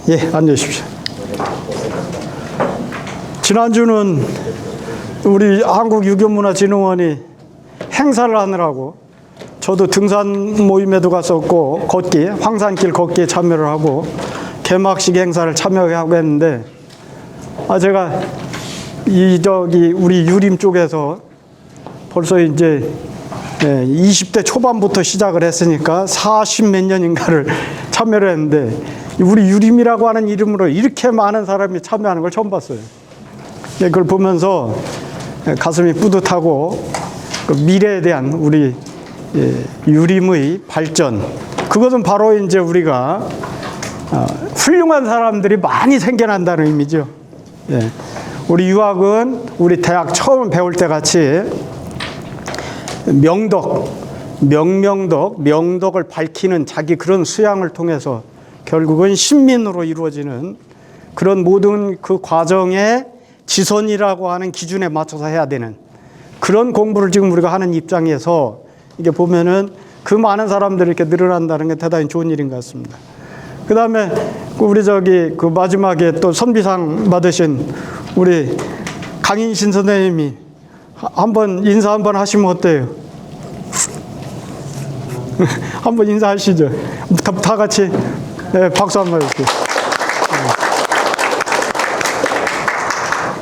예, 앉으십시오. 지난주는 우리 한국유교문화진흥원이 행사를 하느라고 저도 등산 모임에도 갔었고 걷기, 황산길 걷기에 참여를 하고 개막식 행사를 참여하고 했는데 제가 우리 유림 쪽에서 벌써 이제 20대 초반부터 시작을 했으니까 40몇 년인가를 참여를 했는데 우리 유림이라고 하는 이름으로 이렇게 많은 사람이 참여하는 걸 처음 봤어요. 그걸 보면서 가슴이 뿌듯하고 그 미래에 대한 우리 유림의 발전, 그것은 바로 이제 우리가 훌륭한 사람들이 많이 생겨난다는 의미죠. 우리 유학은 우리 대학 처음 배울 때 같이 명덕을 밝히는 자기 그런 수양을 통해서 결국은 신민으로 이루어지는 그런 모든 그 과정의 지선이라고 하는 기준에 맞춰서 해야 되는 그런 공부를 지금 우리가 하는 입장에서 이게 보면은 그 많은 사람들이 이렇게 늘어난다는 게 대단히 좋은 일인 것 같습니다. 그 다음에 우리 그 마지막에 또 선비상 받으신 우리 강인신 선생님이 한번 인사 한번 하시면 어때요? 한번 인사하시죠. 다 같이 박수 한번 해주세요.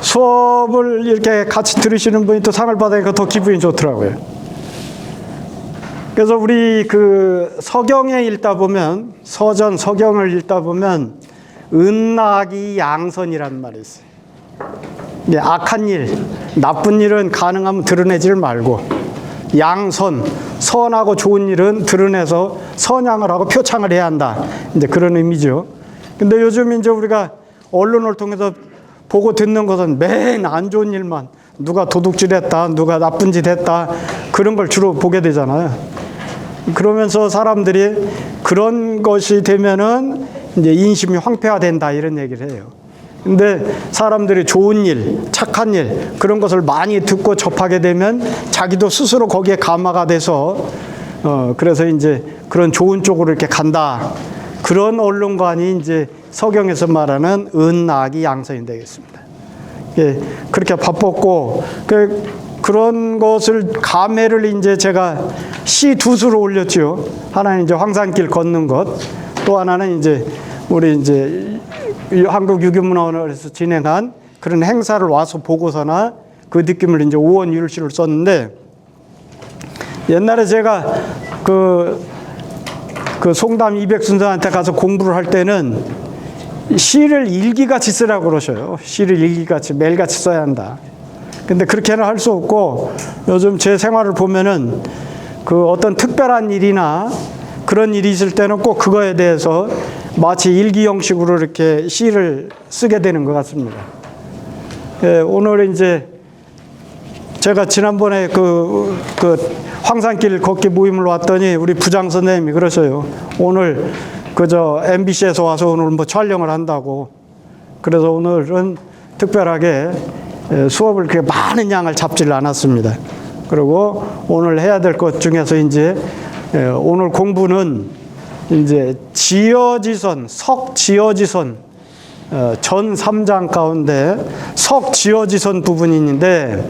수업을 이렇게 같이 들으시는 분이 또 상을 받으니까 더 기분이 좋더라고요. 그래서 우리 그 서경에 읽다 보면, 서경을 읽다 보면 은낙이 양선이라는 말이 있어요. 악한 일, 나쁜 일은 가능하면 드러내지를 말고 양선, 선하고 좋은 일은 드러내서 선양을 하고 표창을 해야 한다. 이제 그런 의미죠. 근데 요즘 이제 우리가 언론을 통해서 보고 듣는 것은 맨 안 좋은 일만, 누가 도둑질했다, 누가 나쁜 짓 했다, 그런 걸 주로 보게 되잖아요. 그러면서 사람들이 그런 것이 되면은 이제 인심이 황폐화된다, 이런 얘기를 해요. 근데 사람들이 좋은 일, 착한 일, 그런 것을 많이 듣고 접하게 되면 자기도 스스로 거기에 감화가 돼서 그래서 이제 그런 좋은 쪽으로 이렇게 간다. 그런 언론관이 이제 서경에서 말하는 은낙이 양선이 되겠습니다. 예, 그렇게 바빴고 그런 것을 감회를 이제 제가 시 두 수로 올렸죠. 하나는 이제 황산길 걷는 것, 또 하나는 이제 우리 이제 한국유교문화원에서 진행한 그런 행사를 와서 보고서나 그 느낌을 이제 오원율시를 썼는데, 옛날에 제가 그 송담 이백순사한테 가서 공부를 할 때는 시를 일기같이 쓰라고 그러셔요. 시를 일기같이 매일같이 써야 한다. 근데 그렇게는 할 수 없고, 요즘 제 생활을 보면은 그 어떤 특별한 일이나 그런 일이 있을 때는 꼭 그거에 대해서 마치 일기 형식으로 이렇게 시를 쓰게 되는 것 같습니다. 오늘 이제 제가 지난번에 그 황산길 걷기 모임을 왔더니 우리 부장 선생님이 그러셔요. 오늘 MBC에서 와서 오늘 뭐 촬영을 한다고. 그래서 오늘은 특별하게 수업을 그렇게 많은 양을 잡지를 않았습니다. 그리고 오늘 해야 될 것 중에서 이제 오늘 공부는 이제 석지어지선 전 3장 가운데 석지어지선 부분이 있는데,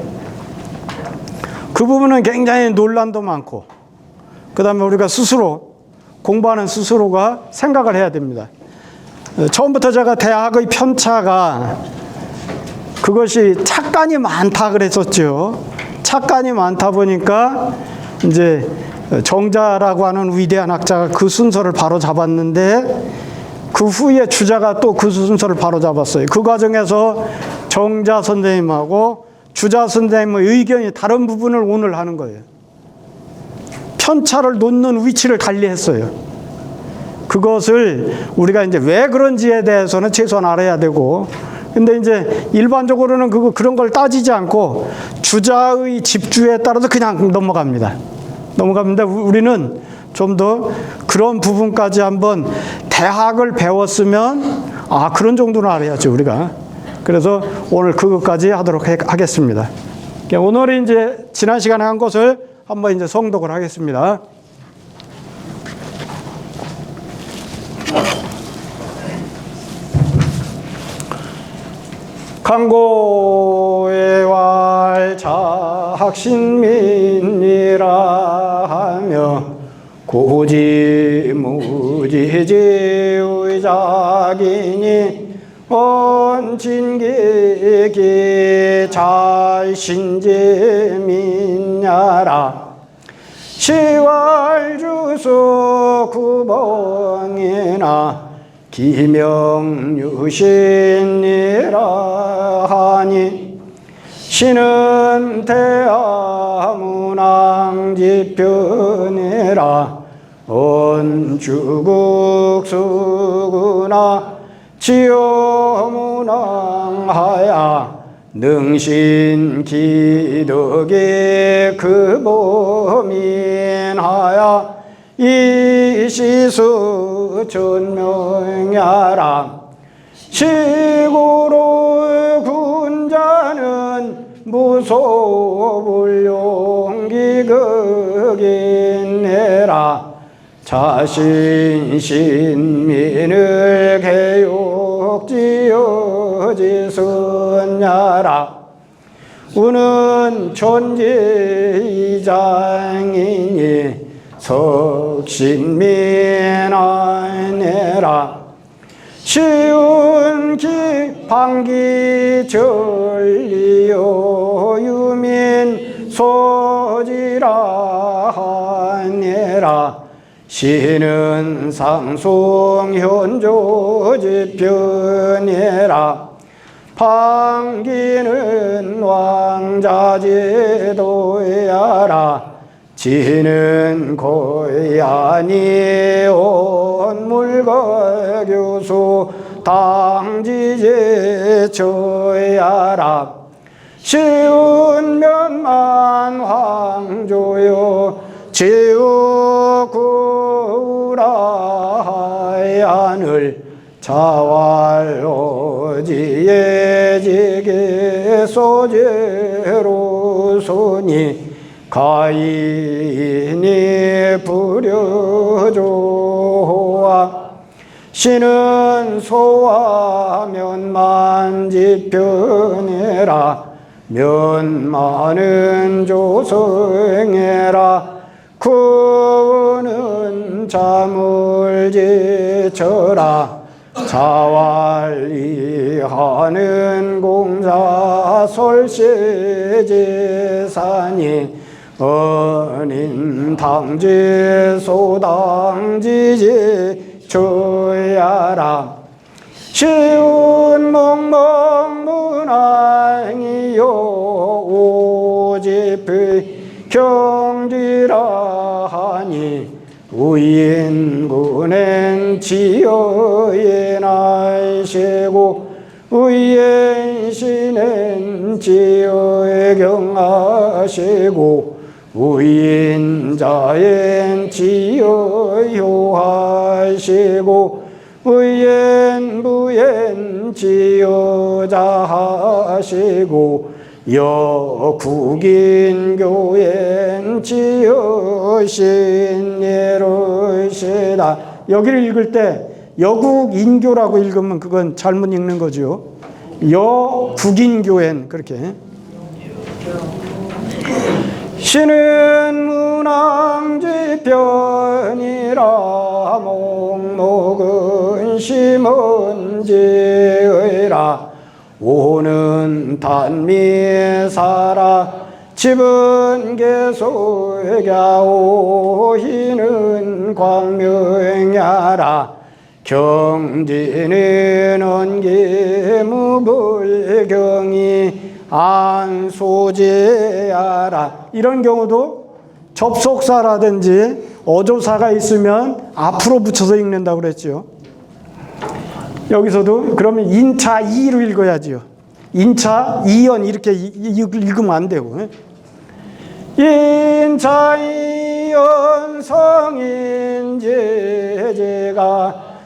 그 부분은 굉장히 논란도 많고, 그 다음에 우리가 스스로 공부하는 스스로가 생각을 해야 됩니다. 처음부터 제가 대학의 편차가 그것이 착간이 많다 그랬었죠. 착간이 많다 보니까 이제 정자라고 하는 위대한 학자가 그 순서를 바로 잡았는데, 그 후에 주자가 또 그 순서를 바로 잡았어요. 그 과정에서 정자 선생님하고 주자 선생님의 의견이 다른 부분을 오늘 하는 거예요. 편차를 놓는 위치를 달리 했어요. 그것을 우리가 이제 왜 그런지에 대해서는 최소한 알아야 되고, 근데 이제 일반적으로는 그런 걸 따지지 않고 주자의 집주에 따라서 그냥 넘어갑니다. 우리는 좀 더 그런 부분까지 한번 대학을 배웠으면 그런 정도는 알아야죠, 우리가. 그래서 오늘 그것까지 하도록 하겠습니다. 오늘 이제 지난 시간에 한 것을 한번 이제 성독을 하겠습니다. 강고의 활착신민이라 하며 고지무지지의 작이니 온진기기 잘신지민야라 시왈주수 구봉이나 기명유신이라 하니 신은 대아문왕지편이라 온주국수구나 지어문왕하야 능신기덕의 그범인하야 이시수 천명야라 시고로 군자는 무소불용기극인내라 자신 신민을 개욕지어지선야라 우는 존재이장이니 석신민아내라 쉬운 기방기 전리요 유민 소지라 하네라 시는 상송현조지편이라 방기는 왕자제도야라 지는 고야니 온물거교수 당지제초야라 쉬운 면만 황조요 지우구라하얀을 자왈오지에 지게 소제로 손이 가인이 부려조와 신은 소와 면만 지편해라 면만은 조성해라 구는 잠을 지쳐라 자활리하는 공자 솔시제산이 언인 당지 소당지지 조야라 쉬운 몽몽문항이요 오지피 경지라 하니 우인군은 지어에 날시고 우인신은 지어에 경하시고 우인자엔 지어효하시고 우인부엔 지어자하시고 여국인교엔 지어신예로시다. 여기를 읽을 때 여국인교라고 읽으면 그건 잘못 읽는 거죠. 여국인교엔 그렇게 신은 문왕지편이라 목목은 심은지의라 오는 단미사라 집은 계속야오히는 광명야라 경지는 언기무불경이 안소제야라. 이런 경우도 접속사라든지 어조사가 있으면 앞으로 붙여서 읽는다고 그랬죠. 여기서도 그러면 인차 이로 읽어야지요. 인차 이연 이렇게 읽으면 안 되고 인차 이연 성인제제가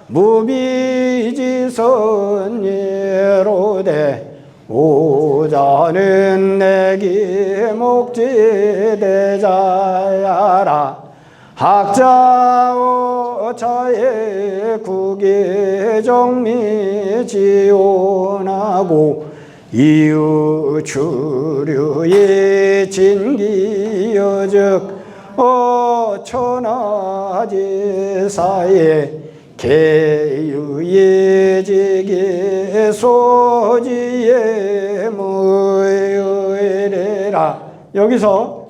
무비지선예로되 오자는 내기 목지대자야라 학자오차의 국의정미 지원하고 이유주류의 진기여적 천하제사의 개유의 제계 소지의 무의래라. 여기서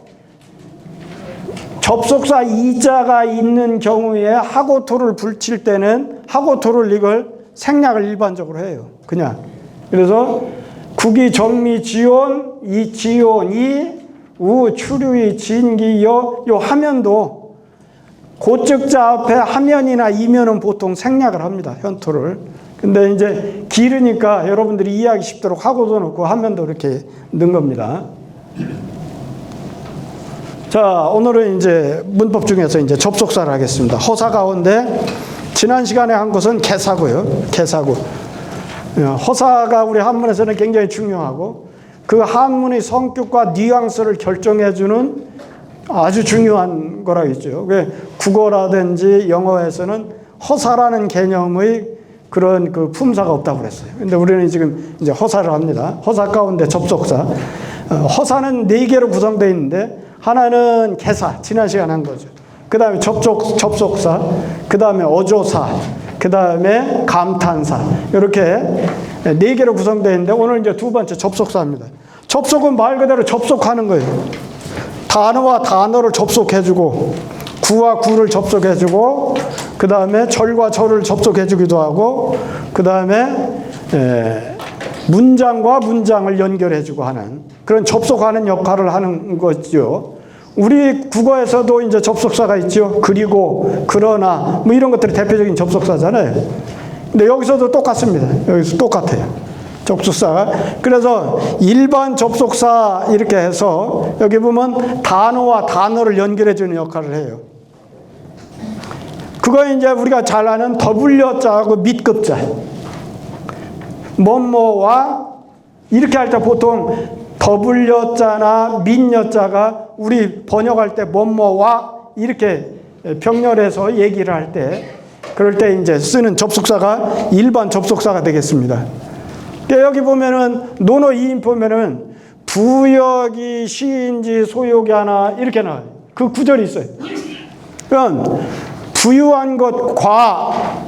접속사 이자가 있는 경우에 하고토를 붙일 때는 하고토를 이걸 생략을 일반적으로 해요. 그냥. 그래서 국이 정미 지온 이 지온 이 우 추류의 진기여 요 하면도 고적자 앞에 하면이나 이면은 보통 생략을 합니다. 현토를. 근데 이제 길으니까 여러분들이 이해하기 쉽도록 하고도 넣고 하면도 이렇게 넣은 겁니다. 자, 오늘은 이제 문법 중에서 이제 접속사를 하겠습니다. 허사 가운데 지난 시간에 한 것은 개사고요. 개사고. 허사가 우리 한문에서는 굉장히 중요하고 그 한문의 성격과 뉘앙스를 결정해주는 아주 중요한 거라 있죠. 국어라든지 영어에서는 허사라는 개념의 그런 그 품사가 없다고 그랬어요. 근데 우리는 지금 이제 허사를 합니다. 허사 가운데 접속사. 허사는 4개로 구성되어 있는데 하나는 개사, 지난 시간에 한 거죠. 그 다음에 접속사, 그 다음에 어조사, 그 다음에 감탄사. 이렇게 4개로 구성되어 있는데 오늘 이제 두 번째 접속사입니다. 접속은 말 그대로 접속하는 거예요. 단어와 단어를 접속해주고 구와 구를 접속해주고 그 다음에 절과 절을 접속해주기도 하고 그 다음에 문장과 문장을 연결해주고 하는 그런 접속하는 역할을 하는 거죠. 우리 국어에서도 이제 접속사가 있죠. 그리고, 그러나, 뭐 이런 것들이 대표적인 접속사잖아요. 근데 여기서도 똑같습니다. 여기서 똑같아요. 접속사가. 그래서 일반 접속사 이렇게 해서 여기 보면 단어와 단어를 연결해주는 역할을 해요. 그거 이제 우리가 잘 아는 W자하고 밑급자. 뭐뭐와 이렇게 할 때 보통 W자나 밑여자가 우리 번역할 때 뭐뭐와 이렇게 병렬해서 얘기를 할 때 그럴 때 이제 쓰는 접속사가 일반 접속사가 되겠습니다. 여기 보면은 논어 2인 보면은 부역이 시인지 소욕이 하나 이렇게 나와요. 그 구절이 있어요. 그러니까 부유한 것과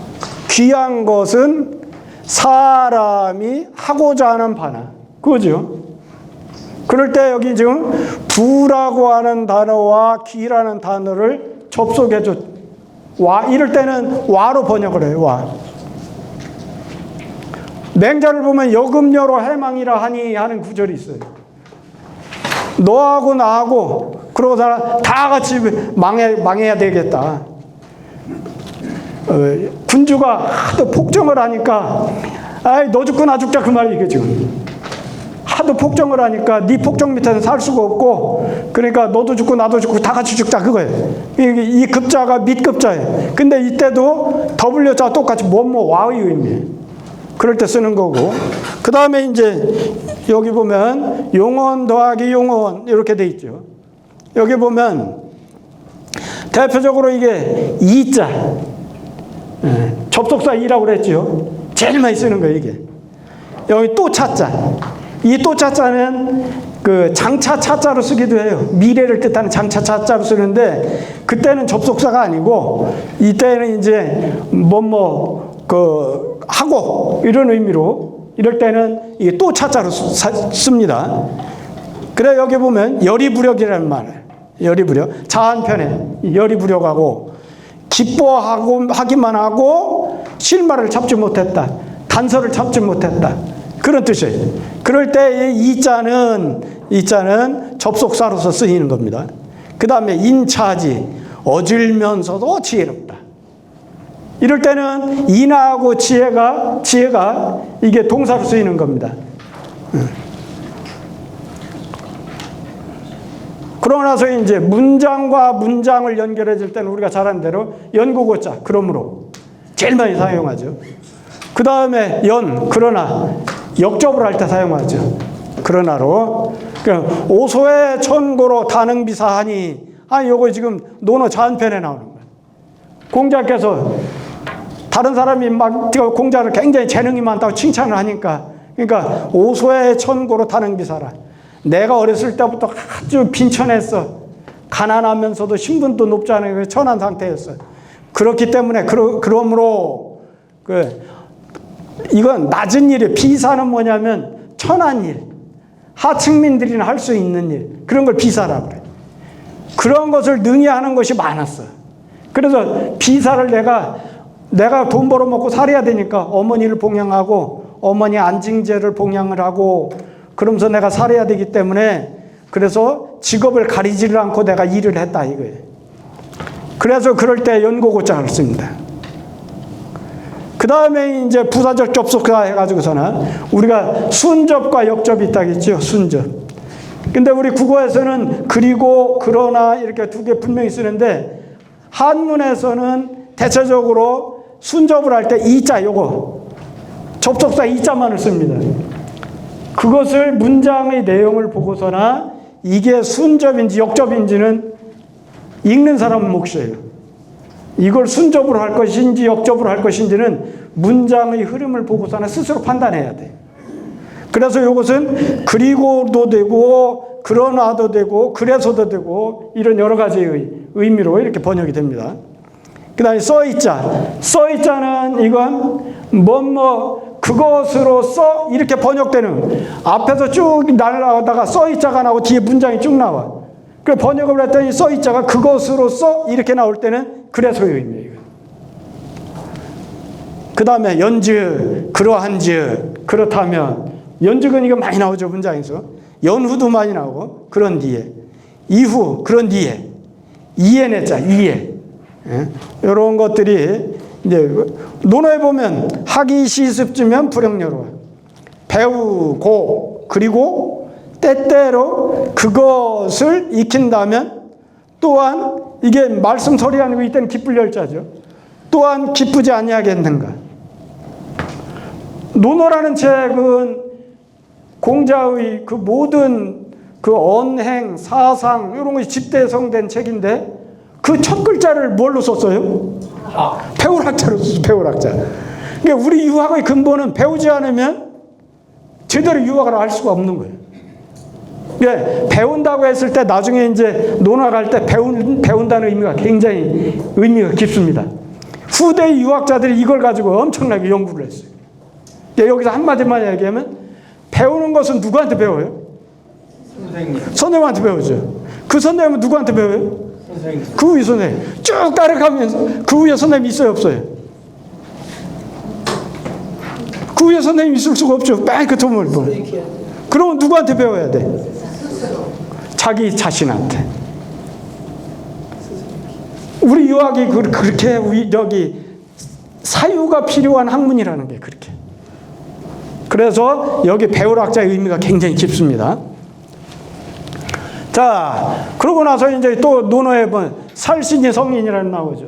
귀한 것은 사람이 하고자 하는 바나 그거죠. 그럴 때 여기 지금 부라고 하는 단어와 귀라는 단어를 접속해줘. 와 이럴 때는 와로 번역을 해요. 와. 맹자를 보면 여금여로 해망이라 하니 하는 구절이 있어요. 너하고 나하고 그러고 다 같이 망해야 되겠다. 군주가 하도 폭정을 하니까 아이 너 죽고 나 죽자 그 말이 이게 지금 하도 폭정을 하니까 네 폭정 밑에는 살 수가 없고 그러니까 너도 죽고 나도 죽고 다 같이 죽자 그거예요. 이 급자가 밑급자예요. 근데 이때도 W자 똑같이 뭐뭐 와의 의미예요. 그럴 때 쓰는 거고 그 다음에 이제 여기 보면 용언 더하기 용언 이렇게 돼 있죠. 여기 보면 대표적으로 이게 이자 접속사 이라고 그랬죠. 제일 많이 쓰는 거예요 이게. 여기 또 차자 이 또 차자는 그 장차 차자로 쓰기도 해요. 미래를 뜻하는 장차 차자로 쓰는데 그때는 접속사가 아니고 이때는 이제 하고 이런 의미로 이럴 때는 이게 또 차자로 씁니다. 그래 여기 보면 열이부력이라는 말 열이부력 자한편에 열이부력하고 기뻐하기만 하고 실마를 잡지 못했다. 단서를 잡지 못했다. 그런 뜻이에요. 그럴 때 이자는 접속사로서 쓰이는 겁니다. 그 다음에 인차지 어질면서도 지혜롭다. 이럴 때는 인하고 지혜가 이게 동사로 쓰이는 겁니다. 그러고 나서 이제 문장과 문장을 연결해 줄 때는 우리가 잘 아는 대로 연구고자 그러므로 제일 많이 사용하죠. 그 다음에 그러나 역접을 할 때 사용하죠. 그러나로 오소의 천고로 단응비사하니 요거 지금 논어 자한편에 나오는 거예요. 공자께서 다른 사람이 막 공자를 굉장히 재능이 많다고 칭찬을 하니까 그러니까 오소의 천고로 타는 기사라. 내가 어렸을 때부터 아주 빈천했어. 가난하면서도 신분도 높지 않은 천한 상태였어. 그렇기 때문에 그러므로 이건 낮은 일이에요. 비사는 뭐냐면 천한 일, 하층민들이나 할 수 있는 일, 그런 걸 비사라고 그래. 그런 것을 능히 하는 것이 많았어. 그래서 비사를 내가 돈 벌어먹고 살아야 되니까 어머니를 봉양하고 어머니 안징제를 봉양을 하고 그러면서 내가 살아야 되기 때문에 그래서 직업을 가리지를 않고 내가 일을 했다 이거예요. 그래서 그럴 때 연고고자를 씁니다. 그 다음에 이제 부사적 접속사 해가지고서는 우리가 순접과 역접이 있다겠죠. 순접. 근데 우리 국어에서는 그리고 그러나 이렇게 두 개 분명히 쓰는데 한문에서는 대체적으로 순접을 할 때 이자 요거 접속사 이자만을 씁니다. 그것을 문장의 내용을 보고서나 이게 순접인지 역접인지는 읽는 사람 몫이에요. 이걸 순접으로 할 것인지 역접으로 할 것인지는 문장의 흐름을 보고서나 스스로 판단해야 돼. 그래서 이것은 그리고도 되고 그러나도 되고 그래서도 되고 이런 여러 가지의 의미로 이렇게 번역이 됩니다. 그 다음에 써있자. 써있자는 이건 그것으로써 이렇게 번역되는 앞에서 쭉 날아가다가 써있자가 나오고 뒤에 문장이 쭉 나와. 그 번역을 했더니 써있자가 그것으로써 이렇게 나올 때는 그래서의 의미예요. 그 다음에 연즉 그러한즉 그렇다면 연즉은 이거 많이 나오죠 문장에서. 연후도 많이 나오고 그런 뒤에 이후 그런 뒤에 이해내자 이해 이런 것들이 이제 논어에 보면 하기 시습주면 불형여로 배우고 그리고 때때로 그것을 익힌다면 또한 이게 말씀설이 아니고 이때는 기쁠 열자죠. 또한 기쁘지 아니하겠는가. 논어라는 책은 공자의 그 모든 그 언행, 사상 이런 것이 집대성된 책인데 그 첫 글자를 뭘로 썼어요? 배울학자로 썼어요. 배울학자. 그러니까 우리 유학의 근본은 배우지 않으면 제대로 유학을 알 수가 없는 거예요. 예, 배운다고 했을 때 나중에 이제 논어 갈 때 배운다는 의미가 굉장히 의미가 깊습니다. 후대 유학자들이 이걸 가지고 엄청나게 연구를 했어요. 예, 여기서 한마디만 얘기하면 배우는 것은 누구한테 배워요? 선생님. 선생님한테 배우죠. 그 선생님은 누구한테 배워요? 선생님. 그 위에 선생님. 쭉 따라가면 그 위에 선생님 있어요, 없어요? 그 위에 선생님 있을 수가 없죠. 맨 끝에 보면. 그러면 누구한테 배워야 돼? 자기 자신한테. 우리 유학이 그렇게 여기 사유가 필요한 학문이라는 게 그렇게. 그래서 여기 배울학자의 의미가 굉장히 깊습니다. 자, 그러고 나서 이제 또 논어에 보면 살신이 성인이라는 나오죠.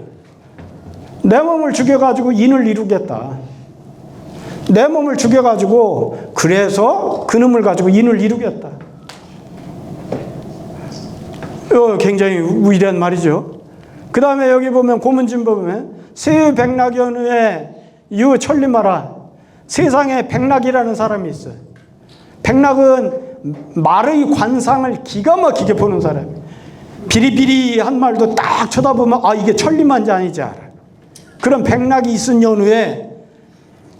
내 몸을 죽여가지고 인을 이루겠다. 내 몸을 죽여가지고 그래서 그놈을 가지고 인을 이루겠다. 굉장히 위대한 말이죠. 그 다음에 여기 보면 고문진법 보면 세유백락연후에 유천리마라. 세상에 백락이라는 사람이 있어요. 백락은 말의 관상을 기가 막히게 보는 사람이에요. 비리비리한 말도 딱 쳐다보면 아 이게 천리마인지 아니지 알아. 그런 백락이 있은 연후에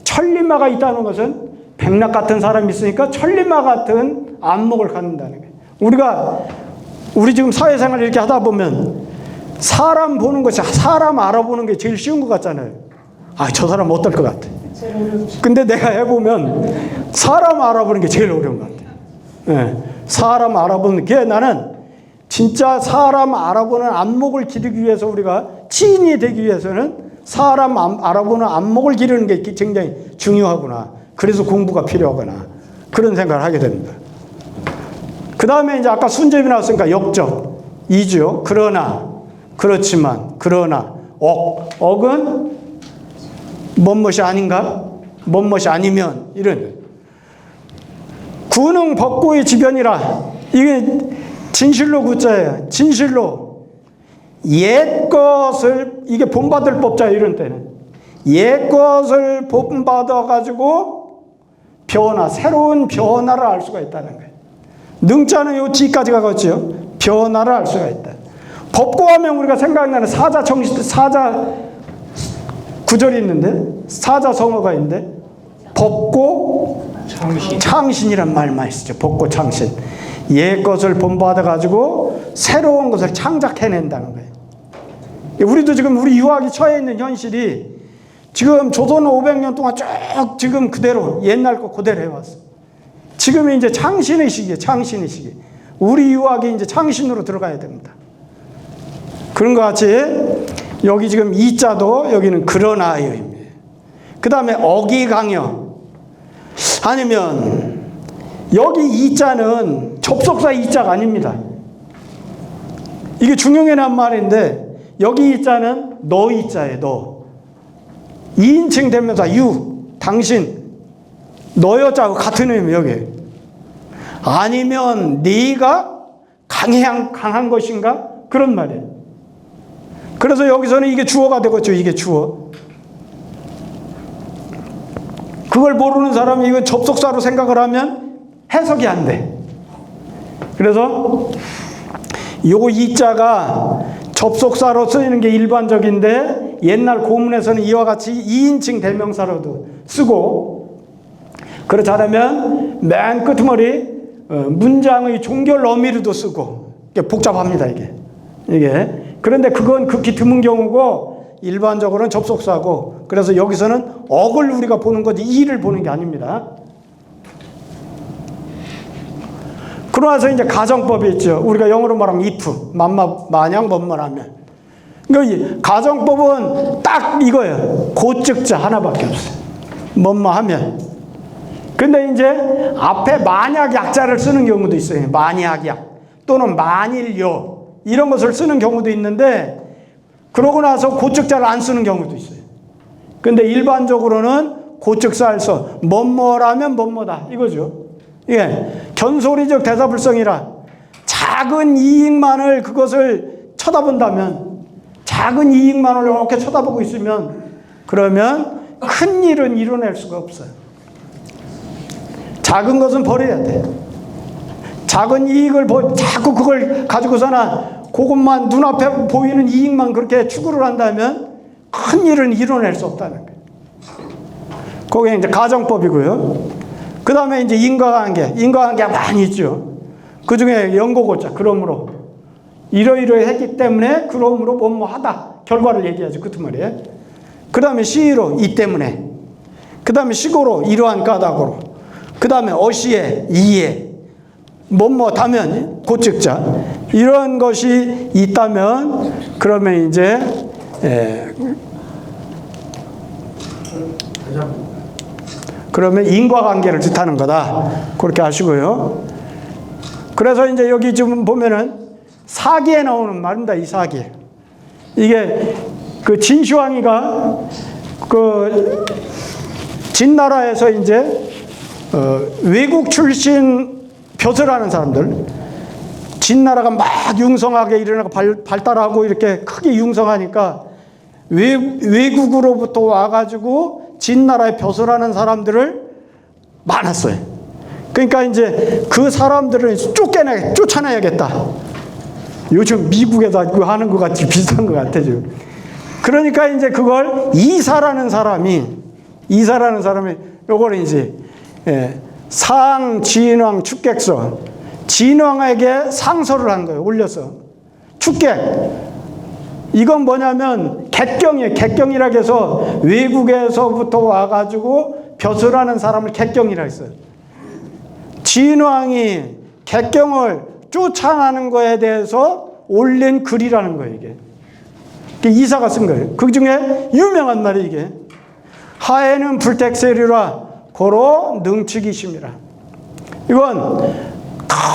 천리마가 있다는 것은 백락 같은 사람이 있으니까 천리마 같은 안목을 갖는다는 거예요. 우리 지금 사회생활 이렇게 하다 보면 사람 보는 것이 사람 알아보는 게 제일 쉬운 것 같잖아요. 아, 저 사람 어떨 것 같아. 근데 내가 해보면 사람 알아보는 게 제일 어려운 것 같아. 네, 사람 알아보는 게 나는 진짜 사람 알아보는 안목을 기르기 위해서 우리가 지인이 되기 위해서는 사람 알아보는 안목을 기르는 게 굉장히 중요하구나. 그래서 공부가 필요하구나. 그런 생각을 하게 됩니다. 그 다음에 이제 아까 순접이 나왔으니까 역접. 이죠. 그러나, 그렇지만, 그러나, 억은 뭔것이 아닌가? 뭔것이 아니면, 이런. 구능 법고의 지변이라. 이게 진실로 구자예요. 진실로. 옛 것을, 이게 본받을 법자 이런 때는. 옛 것을 본받아가지고 변화, 새로운 변화를 알 수가 있다는 거예요. 능자는 요 지까지 가겠죠. 변화를 알 수가 있다. 법고 하면 우리가 생각나는 사자 구절이 있는데, 사자 성어가 있는데, 법고 창신이란 말만 있죠. 법고 창신. 옛 것을 본받아 가지고 새로운 것을 창작해낸다는 거예요. 우리도 지금 우리 유학이 처해 있는 현실이 지금 조선 500년 동안 쭉 지금 그대로 옛날 거 그대로 해왔어. 지금이 이제 창신의 시기예요. 창신의 시기. 우리 유학이 이제 창신으로 들어가야 됩니다. 그런 것 같이 여기 지금 이자도 여기는 그러나요입니다. 그 다음에 어기강여. 아니면 여기 이자는 접속사 이자가 아닙니다. 이게 중용해낸 말인데 여기 이자는 너 이자예요. 너. 2인칭 대명사 유, 당신, 너 여자하고 같은 의미예요. 여기. 아니면 네가 강한 것인가? 그런 말이에요. 그래서 여기서는 이게 주어가 되겠죠. 이게 주어. 그걸 모르는 사람이 이거 접속사로 생각을 하면 해석이 안 돼. 그래서 요거 이자가 접속사로 쓰이는 게 일반적인데 옛날 고문에서는 이와 같이 2인칭 대명사로도 쓰고, 그렇지 않으면 맨 끄트머리 문장의 종결 어미로도 쓰고, 이게 복잡합니다. 이게 그런데 그건 극히 드문 경우고 일반적으로는 접속사고, 그래서 여기서는 억을 우리가 보는 거지 이를 보는 게 아닙니다. 그러나서 이제 가정법이 있죠. 우리가 영어로 말하면 if, 만약 뭐뭐라면. 그러니까 가정법은 딱 이거예요. 고측자 하나밖에 없어요. 뭐뭐 하면. 근데 이제 앞에 만약 약자를 쓰는 경우도 있어요. 만약 약 또는 만일요 이런 것을 쓰는 경우도 있는데, 그러고 나서 고측자를 안 쓰는 경우도 있어요. 근데 일반적으로는 고측사를 써. 뭐뭐라면 뭐뭐다 이거죠. 예, 견소리적 대사불성이라 작은 이익만을 그것을 쳐다본다면, 작은 이익만을 이렇게 쳐다보고 있으면 그러면 큰 일은 이뤄낼 수가 없어요. 작은 것은 버려야 돼. 작은 이익을 자꾸 그걸 가지고서나 그것만 눈앞에 보이는 이익만 그렇게 추구를 한다면 큰 일은 이뤄낼 수 없다는 거예요. 그게 이제 가정법이고요. 그 다음에 이제 인과관계가 많이 있죠. 그 중에 연고고자, 그러므로. 이러이러했기 때문에, 그러므로 뭐뭐하다. 결과를 얘기하죠. 그 말이에요. 그 다음에 시로, 이 때문에. 그 다음에 시고로, 이러한 까닭으로. 그 다음에 어시에, 이에. 뭐뭐다면, 고측자. 이런 것이 있다면, 그러면 이제, 그러면 인과관계를 뜻하는 거다. 그렇게 아시고요. 그래서 이제 여기 지금 보면은 사기에 나오는 말입니다. 이 사기. 이게 그 진시황이가 그 진나라에서 이제 외국 출신 벼슬하는 사람들, 진나라가 막 융성하게 일어나고 발달하고 이렇게 크게 융성하니까 외국으로부터 와가지고 진나라에 벼슬하는 사람들을 많았어요. 그러니까 이제 그 사람들을 쫓아내야겠다. 요즘 미국에다 하는 것 같이 비슷한 것 같아요. 그러니까 이제 그걸 이사라는 사람이 요걸 이제 상 진왕 축객서, 진왕에게 상서를 한 거예요. 올려서 축객. 이건 뭐냐면 객경이에요. 객경이라고 해서 외국에서부터 와가지고 벼슬하는 사람을 객경이라 했어요. 진왕이 객경을 쫓아나는 거에 대해서 올린 글이라는 거예요. 이게 이사가 쓴 거예요. 그 중에 유명한 말이 이게 하에는 불택세류라 고로 능축이심이라. 이건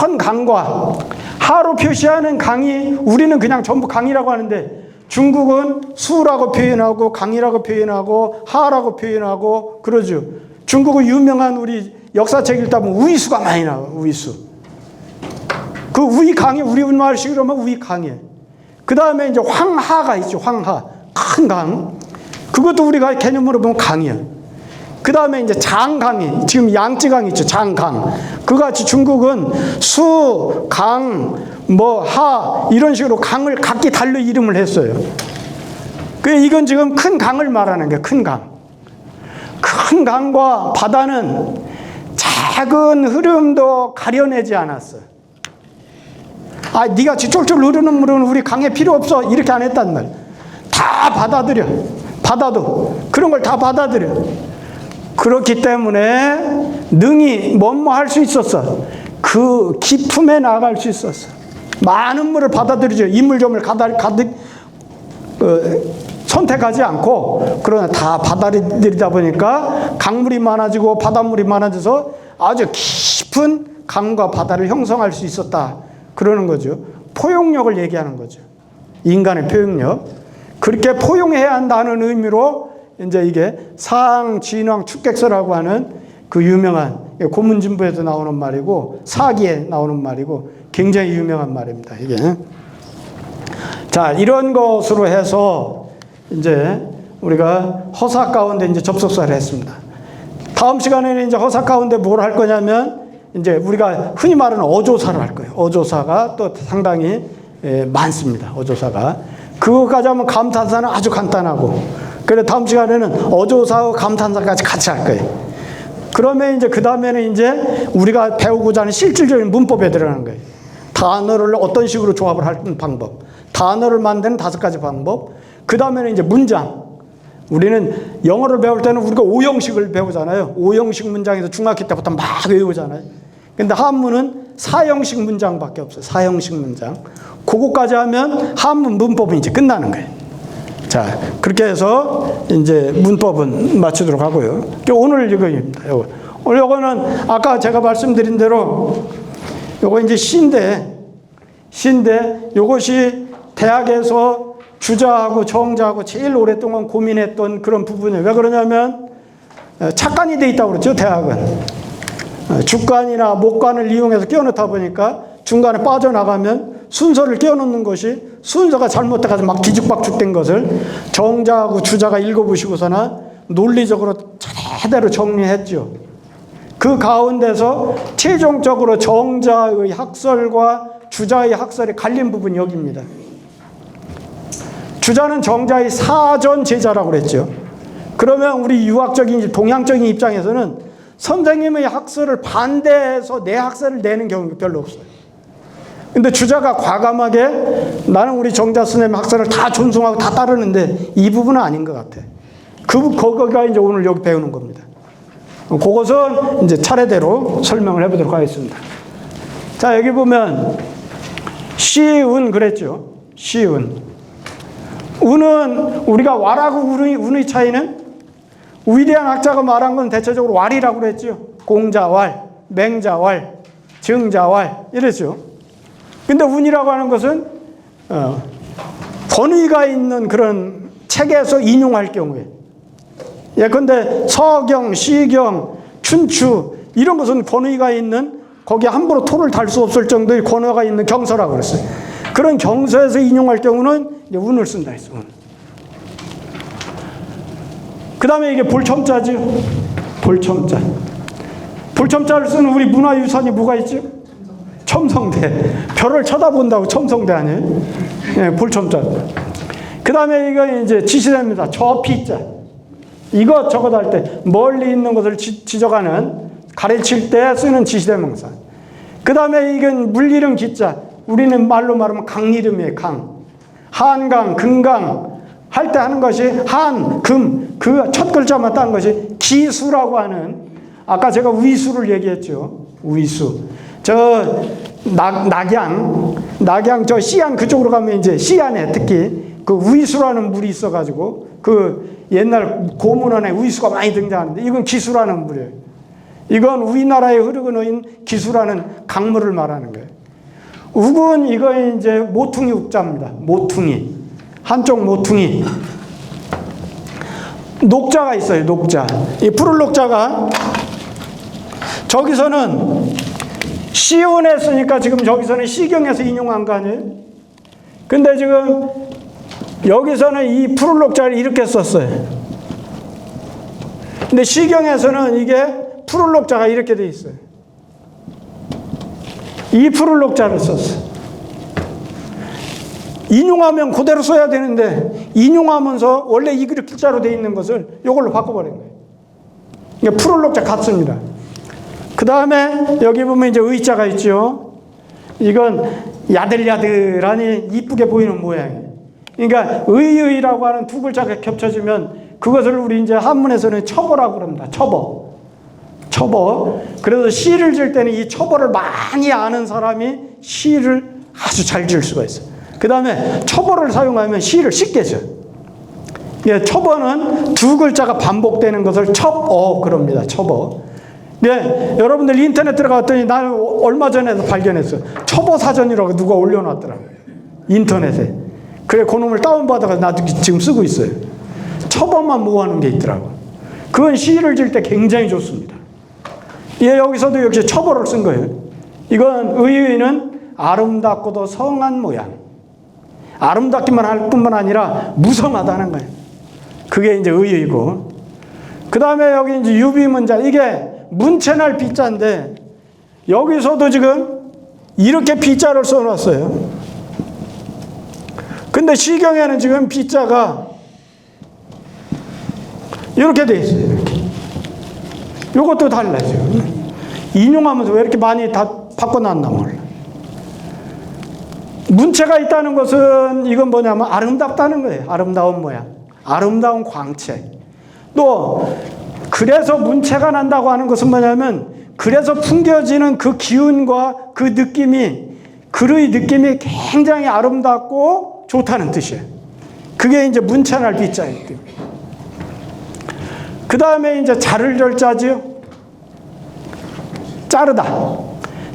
큰 강과 하로 표시하는 강이, 우리는 그냥 전부 강이라고 하는데 중국은 수라고 표현하고 강이라고 표현하고 하라고 표현하고 그러죠. 중국은 유명한 우리 역사책 읽다 보면 우이수가 많이 나와요. 우이수. 그 우이강이 우리말식으로 하면 우이강이에요. 그 다음에 이제 황하가 있죠. 황하. 큰 강. 그것도 우리가 개념으로 보면 강이에요. 그 그 다음에 이제 장강이, 지금 양쯔강 있죠, 장강. 그같이 중국은 수, 강, 뭐, 하, 이런 식으로 강을 각기 달리 이름을 했어요. 이건 지금 큰 강을 말하는 거예요, 큰 강. 큰 강과 바다는 작은 흐름도 가려내지 않았어요. 아, 니같이 쫄쫄 흐르는 물은 우리 강에 필요 없어. 이렇게 안 했단 말이에요. 다 받아들여. 바다도. 그런 걸 다 받아들여. 그렇기 때문에 능히 뭐뭐 할 수 있었어. 그 깊음에 나갈 수 있었어. 많은 물을 받아들이죠. 이물점을 가득 선택하지 않고, 그러나 다 받아들이다 보니까 강물이 많아지고 바닷물이 많아져서 아주 깊은 강과 바다를 형성할 수 있었다. 그러는 거죠. 포용력을 얘기하는 거죠. 인간의 포용력. 그렇게 포용해야 한다는 의미로 이제 이게 상진왕 축객서라고 하는 그 유명한 고문진부에도 나오는 말이고 사기에 나오는 말이고 굉장히 유명한 말입니다. 이게. 자, 이런 것으로 해서 이제 우리가 허사 가운데 이제 접속사를 했습니다. 다음 시간에는 이제 허사 가운데 뭘 할 거냐면 이제 우리가 흔히 말하는 어조사를 할 거예요. 어조사가 또 상당히 많습니다. 어조사가. 그거까지 하면 감탄사는 아주 간단하고, 그래서 다음 시간에는 어조사와 감탄사까지 같이 할 거예요. 그러면 이제 그 다음에는 이제 우리가 배우고자 하는 실질적인 문법에 들어가는 거예요. 단어를 어떤 식으로 조합을 하는 방법, 단어를 만드는 5가지 방법, 그 다음에는 이제 문장. 우리는 영어를 배울 때는 우리가 5형식을 배우잖아요. 5형식 문장에서 중학교 때부터 막 외우잖아요. 근데 한문은 4형식 문장밖에 없어요. 4형식 문장. 그거까지 하면 한문 문법은 이제 끝나는 거예요. 자, 그렇게 해서 이제 문법은 마치도록 하고요. 오늘 이거입니다. 오늘 이거는 아까 제가 말씀드린 대로 요거 이제 시인데 요것이 대학에서 주자하고 정자하고 제일 오랫동안 고민했던 그런 부분이에요. 왜 그러냐면 착관이 돼 있다고 그랬죠, 대학은. 주관이나 목관을 이용해서 끼워넣다 보니까 중간에 빠져나가면 순서를 끼워넣는 것이 순서가 잘못돼가지고 막 뒤죽박죽된 것을 정자하고 주자가 읽어보시고서나 논리적으로 제대로 정리했죠. 그 가운데서 최종적으로 정자의 학설과 주자의 학설이 갈린 부분이 여기입니다. 주자는 정자의 사전 제자라고 그랬죠. 그러면 우리 유학적인 동양적인 입장에서는 선생님의 학설을 반대해서 내 학설을 내는 경우가 별로 없어요. 근데 주자가 과감하게 나는 우리 정자 선생님 학설을 다 존중하고 다 따르는데 이 부분은 아닌 것 같아. 그거가 이제 오늘 여기 배우는 겁니다. 그것은 이제 차례대로 설명을 해보도록 하겠습니다. 자, 여기 보면 시운 그랬죠. 시운. 운은 우리가 와라고 운의 차이는 위대한 학자가 말한 건 대체적으로 왈이라고 그랬죠. 공자왈, 맹자왈, 정자왈 이랬죠. 근데 운이라고 하는 것은 권위가 있는 그런 책에서 인용할 경우에, 예컨대 서경, 시경, 춘추 이런 것은 권위가 있는, 거기에 함부로 토를 달 수 없을 정도의 권위가 있는 경서라고 그랬어요. 그런 경서에서 인용할 경우는 이제 운을 쓴다 했어요. 운. 그 다음에 이게 볼첨자죠. 볼첨자. 볼첨자를 쓰는 우리 문화유산이 뭐가 있죠? 첨성대. 별을 쳐다본다고 첨성대 아니에요? 네, 볼첨자. 그 다음에 이거 이제 지시대입니다. 저피자. 이것 저것 할 때 멀리 있는 것을 지적하는, 가르칠 때 쓰는 지시대명사. 그 다음에 이건 물이름 기자. 우리는 말로 말하면 강 이름이에요. 강. 한강, 금강 할 때 하는 것이 한, 금, 그 첫 글자만 딴 것이 기수라고 하는, 아까 제가 위수를 얘기했죠. 위수. 저 낙양 저 시안 그쪽으로 가면 이제 시안에 특히 그 위수라는 물이 있어가지고 그 옛날 고문원에 위수가 많이 등장하는데 이건 기수라는 물이에요. 이건 우리나라에 흐르고 있는 기수라는 강물을 말하는 거예요. 욱은 이거 이제 모퉁이 욱자입니다. 모퉁이. 한쪽 모퉁이. 녹자가 있어요. 녹자. 이 푸른 녹자가 저기서는 시운에 쓰니까 지금 저기서는 시경에서 인용한 거 아니에요? 근데 지금 여기서는 이 푸른 녹자를 이렇게 썼어요. 근데 시경에서는 이게 푸를록자가 이렇게 돼 있어요. 이 푸를록자를 썼어. 인용하면 그대로 써야 되는데 인용하면서 원래 이 글자로 돼 있는 것을 이걸로 바꿔버린 거예요. 이게 푸를록자 같습니다. 그 다음에 여기 보면 이제 의자가 있죠. 이건 야들야들하니 이쁘게 보이는 모양이에요. 그러니까 의의라고 하는 두 글자가 겹쳐지면 그것을 우리 이제 한문에서는 첩어라고 그럽니다. 첩어. 첩어. 그래서 시를 질 때는 이 첩어를 많이 아는 사람이 시를 아주 잘 지을 수가 있어요. 그 다음에 첩어를 사용하면 시를 쉽게 져요. 예, 첩어는 두 글자가 반복되는 것을 첩어 그럽니다. 첩어. 예, 여러분들 인터넷 들어갔더니 나는 얼마 전에도 발견했어요. 첩어 사전이라고 누가 올려놨더라고요. 인터넷에. 그래, 그놈을 다운받아서 나도 지금 쓰고 있어요. 첩어만 모아놓은 게 있더라고요. 그건 시를 질 때 굉장히 좋습니다. 예, 여기서도 역시 첩어를 쓴 거예요. 이건 의의는 아름답고도 성한 모양. 아름답기만 할 뿐만 아니라 무성하다는 거예요. 그게 이제 의의고. 그 다음에 여기 이제 유비문자. 이게 문체날 비자인데 여기서도 지금 이렇게 비자를 써놨어요. 근데 시경에는 지금 비자가 이렇게 돼 있어요. 이렇게. 이것도 달라요. 인용하면서 왜 이렇게 많이 다 바꿔놨나 몰라. 문체가 있다는 것은 이건 뭐냐면 아름답다는 거예요. 아름다운 모양. 아름다운 광채. 또 그래서 문체가 난다고 하는 것은 뭐냐면 그래서 풍겨지는 그 기운과 그 느낌이 글의 느낌이 굉장히 아름답고 좋다는 뜻이에요. 그게 이제 문체날 비자예요. 그 다음에 이제 자를 절자지요. 자르다.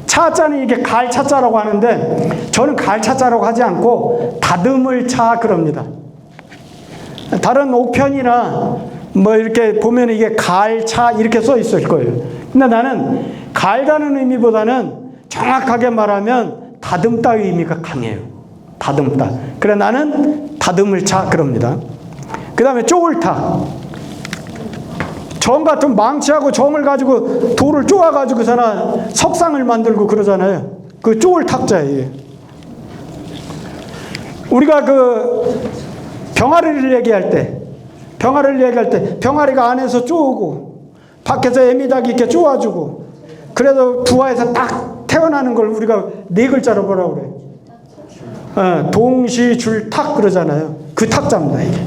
차자는 이게 갈차자라고 하는데 저는 갈차자라고 하지 않고 다듬을 차 그럽니다. 다른 옥편이나 뭐 이렇게 보면 이게 갈차 이렇게 써 있을 거예요. 근데 나는 갈다는 의미보다는 정확하게 말하면 다듬다의 의미가 강해요. 다듬다. 그래 나는 다듬을 차 그럽니다. 그 다음에 쪼을타. 정 같은 망치하고 정을 가지고 돌을 쪼아가지고서나 석상을 만들고 그러잖아요. 그 쪼을 탁자예요. 우리가 그 병아리를 얘기할 때 병아리가 안에서 쪼우고 밖에서 애미닭이 이렇게 쪼아주고 그래서 부화해서 딱 태어나는 걸 우리가 네 글자로 뭐라고 그래요? 동시줄탁 그러잖아요. 그 탁자입니다 이게.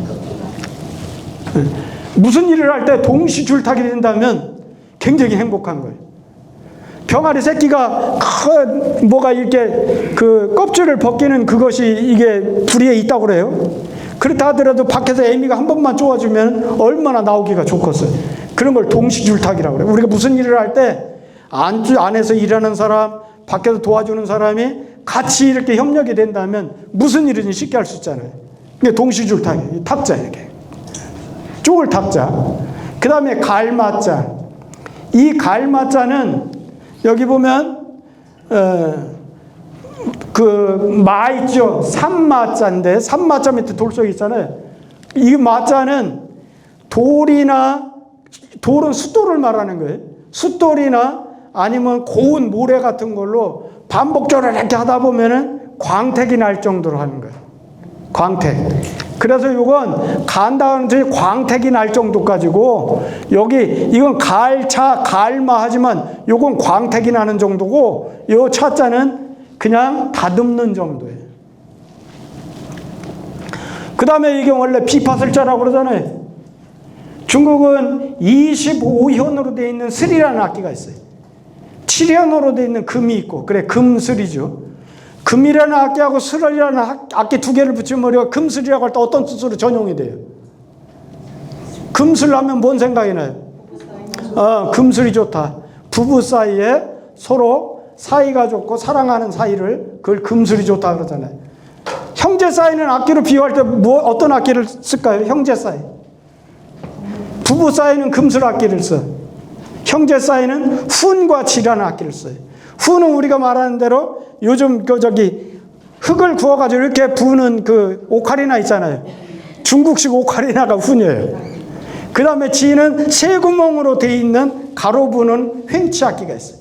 무슨 일을 할 때 동시줄탁이 된다면 굉장히 행복한 거예요. 병아리 새끼가 뭐가 이렇게 그 껍질을 벗기는 그것이 이게 부리에 있다고 그래요. 그렇다 하더라도 밖에서 애미가 한 번만 쪼아주면 얼마나 나오기가 좋겠어요. 그런 걸 동시줄탁이라고 그래요. 우리가 무슨 일을 할 때 안에서 일하는 사람, 밖에서 도와주는 사람이 같이 이렇게 협력이 된다면 무슨 일이든 쉽게 할 수 있잖아요. 이게 동시줄탁이에요. 탁자 이렇게. 쪼을 탁자. 그 다음에 갈마자. 이 갈마자는 여기 보면 그 마 있죠. 삼마자인데 삼마자 밑에 돌속이 있잖아요. 이 마자는 돌은 숫돌을 말하는 거예요. 숫돌이나 아니면 고운 모래 같은 걸로 반복적으로 이렇게 하다 보면은 광택이 날 정도로 하는 거예요. 광택. 그래서 이건 간다는 뜻이 광택이 날 정도까지고 여기 이건 갈차 갈마 하지만 이건 광택이 나는 정도고 이 차자는 그냥 다듬는 정도예요. 그 다음에 이게 원래 비파슬자라고 그러잖아요. 중국은 25현으로 되어 있는 슬이라는 악기가 있어요. 7현으로 되어 있는 금이 있고 그래 금슬이죠. 금이라는 악기하고 슬이라는 악기 두 개를 붙이면 우리가 금슬이라고 할 때 어떤 뜻으로 전용이 돼요? 금슬 하면 뭔 생각이 나요? 금슬이 좋다. 부부 사이에 서로 사이가 좋고 사랑하는 사이를 그걸 금슬이 좋다 그러잖아요. 형제 사이는 악기로 비유할 때 어떤 악기를 쓸까요? 형제 사이. 부부 사이는 금슬 악기를 써. 형제 사이는 훈과 지라는 악기를 써요. 훈은 우리가 말하는 대로 요즘 흙을 구워가지고 이렇게 부는 그 오카리나 있잖아요. 중국식 오카리나가 훈이에요. 그 다음에 지는 세 구멍으로 되어 있는 가로 부는 횡치악기가 있어요.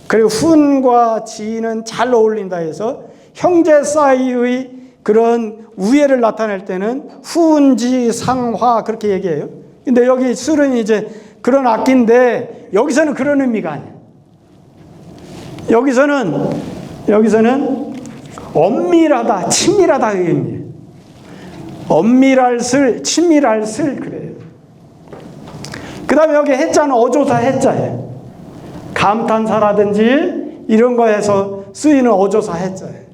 그리고 훈과 지는 잘 어울린다 해서 형제 사이의 그런 우애를 나타낼 때는 훈지 상화 그렇게 얘기해요. 근데 여기 술은 이제 그런 악기인데 여기서는 그런 의미가 아니에요. 여기서는 엄밀하다, 친밀하다의 의미예요. 엄밀할 슬, 친밀할 슬 그래요. 그 다음에 여기 해자는 어조사 해자예요. 감탄사라든지 이런 거에서 쓰이는 어조사 해자예요.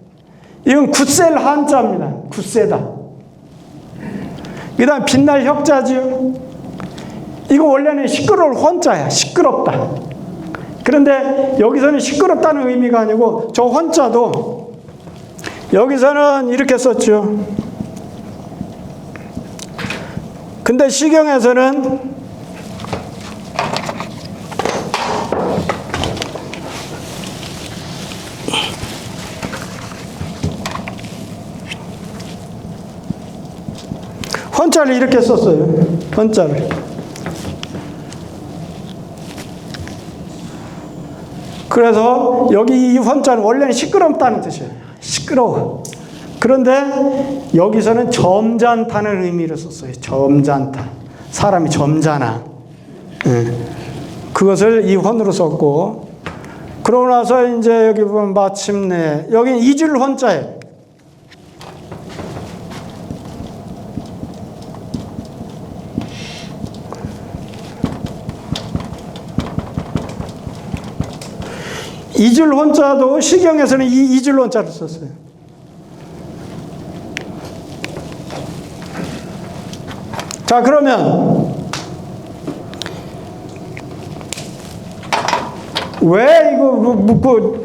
이건 굳셀 한자입니다. 굳세다. 그 다음 빛날 혁자지요. 이거 원래는 시끄러울 헌자야. 시끄럽다. 그런데 여기서는 시끄럽다는 의미가 아니고 저 헌자도 여기서는 이렇게 썼죠. 근데 시경에서는 헌자를 이렇게 썼어요. 헌자를. 그래서 여기 이 헌자는 원래는 시끄럽다는 뜻이에요. 시끄러워. 그런데 여기서는 점잖다는 의미를 썼어요. 점잖다. 사람이 점잖아. 그것을 이 헌으로 썼고, 그러고 나서 이제 여기 보면 마침내, 여기는 이줄 헌자예요. 이줄 헌자도 시경에서는 이 이줄 헌자를 썼어요. 자, 그러면 왜 이거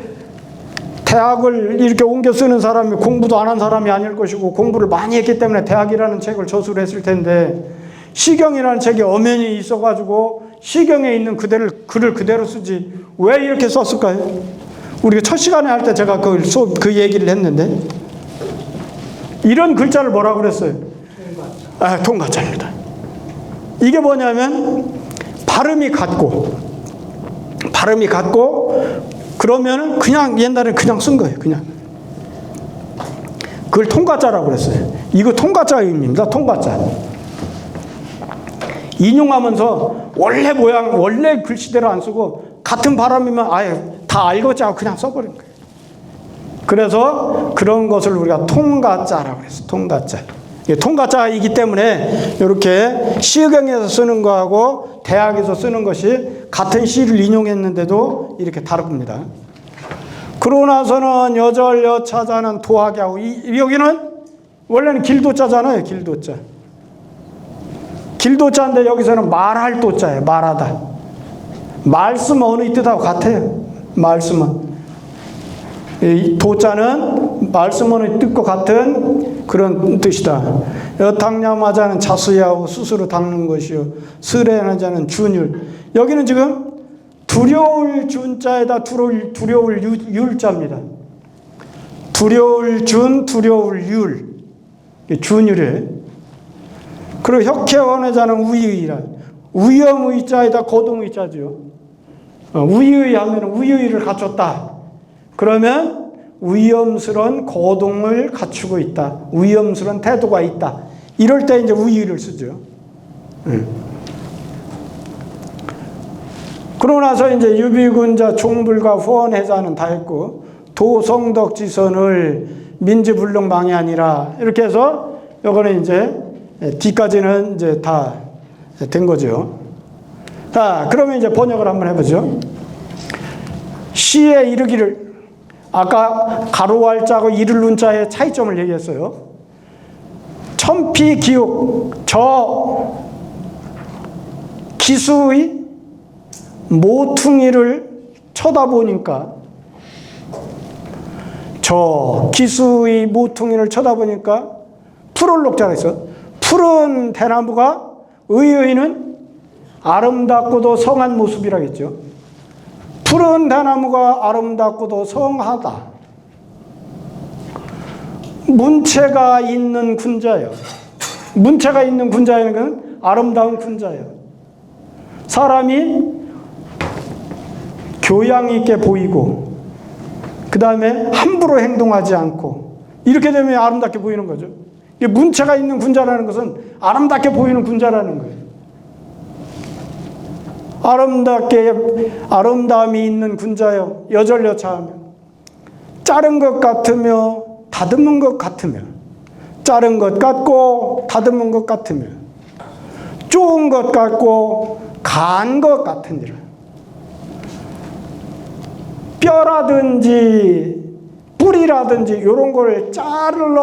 대학을 이렇게 옮겨 쓰는 사람이 공부도 안 한 사람이 아닐 것이고 공부를 많이 했기 때문에 대학이라는 책을 저술을 했을 텐데 시경이라는 책이 엄연히 있어가지고 시경에 있는 글을 그대로 쓰지 왜 이렇게 썼을까요? 우리가 첫 시간에 할 때 제가 그 얘기를 했는데 이런 글자를 뭐라고 그랬어요? 통가자입니다. 이게 뭐냐면 발음이 같고 그러면은 그냥 옛날에 그냥 쓴 거예요. 그냥 그걸 통가자라고 그랬어요. 이거 통가자의 의미입니다. 통가자. 인용하면서 원래 모양, 원래 글씨대로 안 쓰고 같은 발음이면 아예 다 알겠지 하고 그냥 써버린 거예요. 그래서 그런 것을 우리가 통가자라고 그랬어요. 통가자. 통가자이기 때문에 이렇게 시경에서 쓰는 거하고 대학에서 쓰는 것이 같은 시를 인용했는데도 이렇게 다릅니다. 그러고 나서는 여절, 여차자는 도하게 하고 여기는 원래는 길도자잖아요. 길도자. 길도자인데 여기서는 말할 도자예요. 말하다. 말씀 어느 뜻하고 같아요. 말씀은. 이 도자는 말씀 어느 뜻과 같은 그런 뜻이다. 여탕야마자는 자수야하고 스스로 닦는 것이요. 스레나 자는 준율. 여기는 지금 두려울 준자에다 두려울 율자입니다. 두려울 준, 두려울 율. 준율이에요. 그리고 혁혜원의 자는 우의의라. 위험의자에다 거동의자죠. 우의의 하면 우의의를 갖췄다. 그러면 위험스러운 거동을 갖추고 있다. 위험스러운 태도가 있다. 이럴 때 이제 우의의를 쓰죠. 그러고 나서 이제 유비군자, 종불과 후원해자는 다 했고, 도성덕지선을 민지불능망이 아니라 이렇게 해서 요거는 이제 뒤까지는 이제 다 된 거죠. 자, 그러면 이제 번역을 한번 해보죠. 시에 이르기를, 아까 가로할자하고 이를룬자의 차이점을 얘기했어요. 천피기욱, 저 기수의 모퉁이를 쳐다보니까, 저 기수의 모퉁이를 쳐다보니까 푸를록자가 있어. 푸른 대나무가 의의는 아름답고도 성한 모습이라겠죠. 푸른 대나무가 아름답고도 성하다. 문체가 있는 군자예요. 문체가 있는 군자에는 아름다운 군자예요. 사람이 교양 있게 보이고 그 다음에 함부로 행동하지 않고 이렇게 되면 아름답게 보이는 거죠. 문체가 있는 군자라는 것은 아름답게 보이는 군자라는 거예요. 아름다움이 있는 군자여 여절여차하며 자른 것 같으며 다듬은 것 같으며 자른 것 같고 다듬은 것 같으며 좋은 것 같고 간 것 같으니라. 뼈라든지 뿌리라든지 이런 걸 자른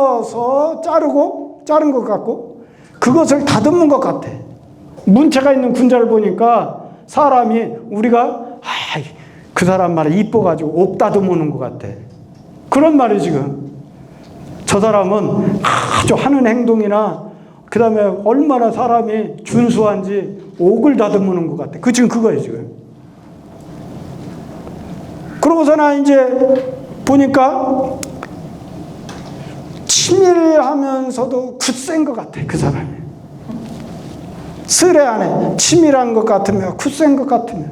것 같고 그것을 다듬는 것 같아. 문체가 있는 군자를 보니까 사람이 우리가 그 사람 말에 이뻐가지고 옥 다듬는 것 같아. 그런 말이 지금 저 사람은 아주 하는 행동이나 그 다음에 얼마나 사람이 준수한지 옥을 다듬는 것 같아. 지금 그거예요 지금. 그러고서나 이제 보니까 치밀하면서도 굳센 것 같아 그 사람이. 쓰레하네. 치밀한 것 같으며 굳센 것 같으며.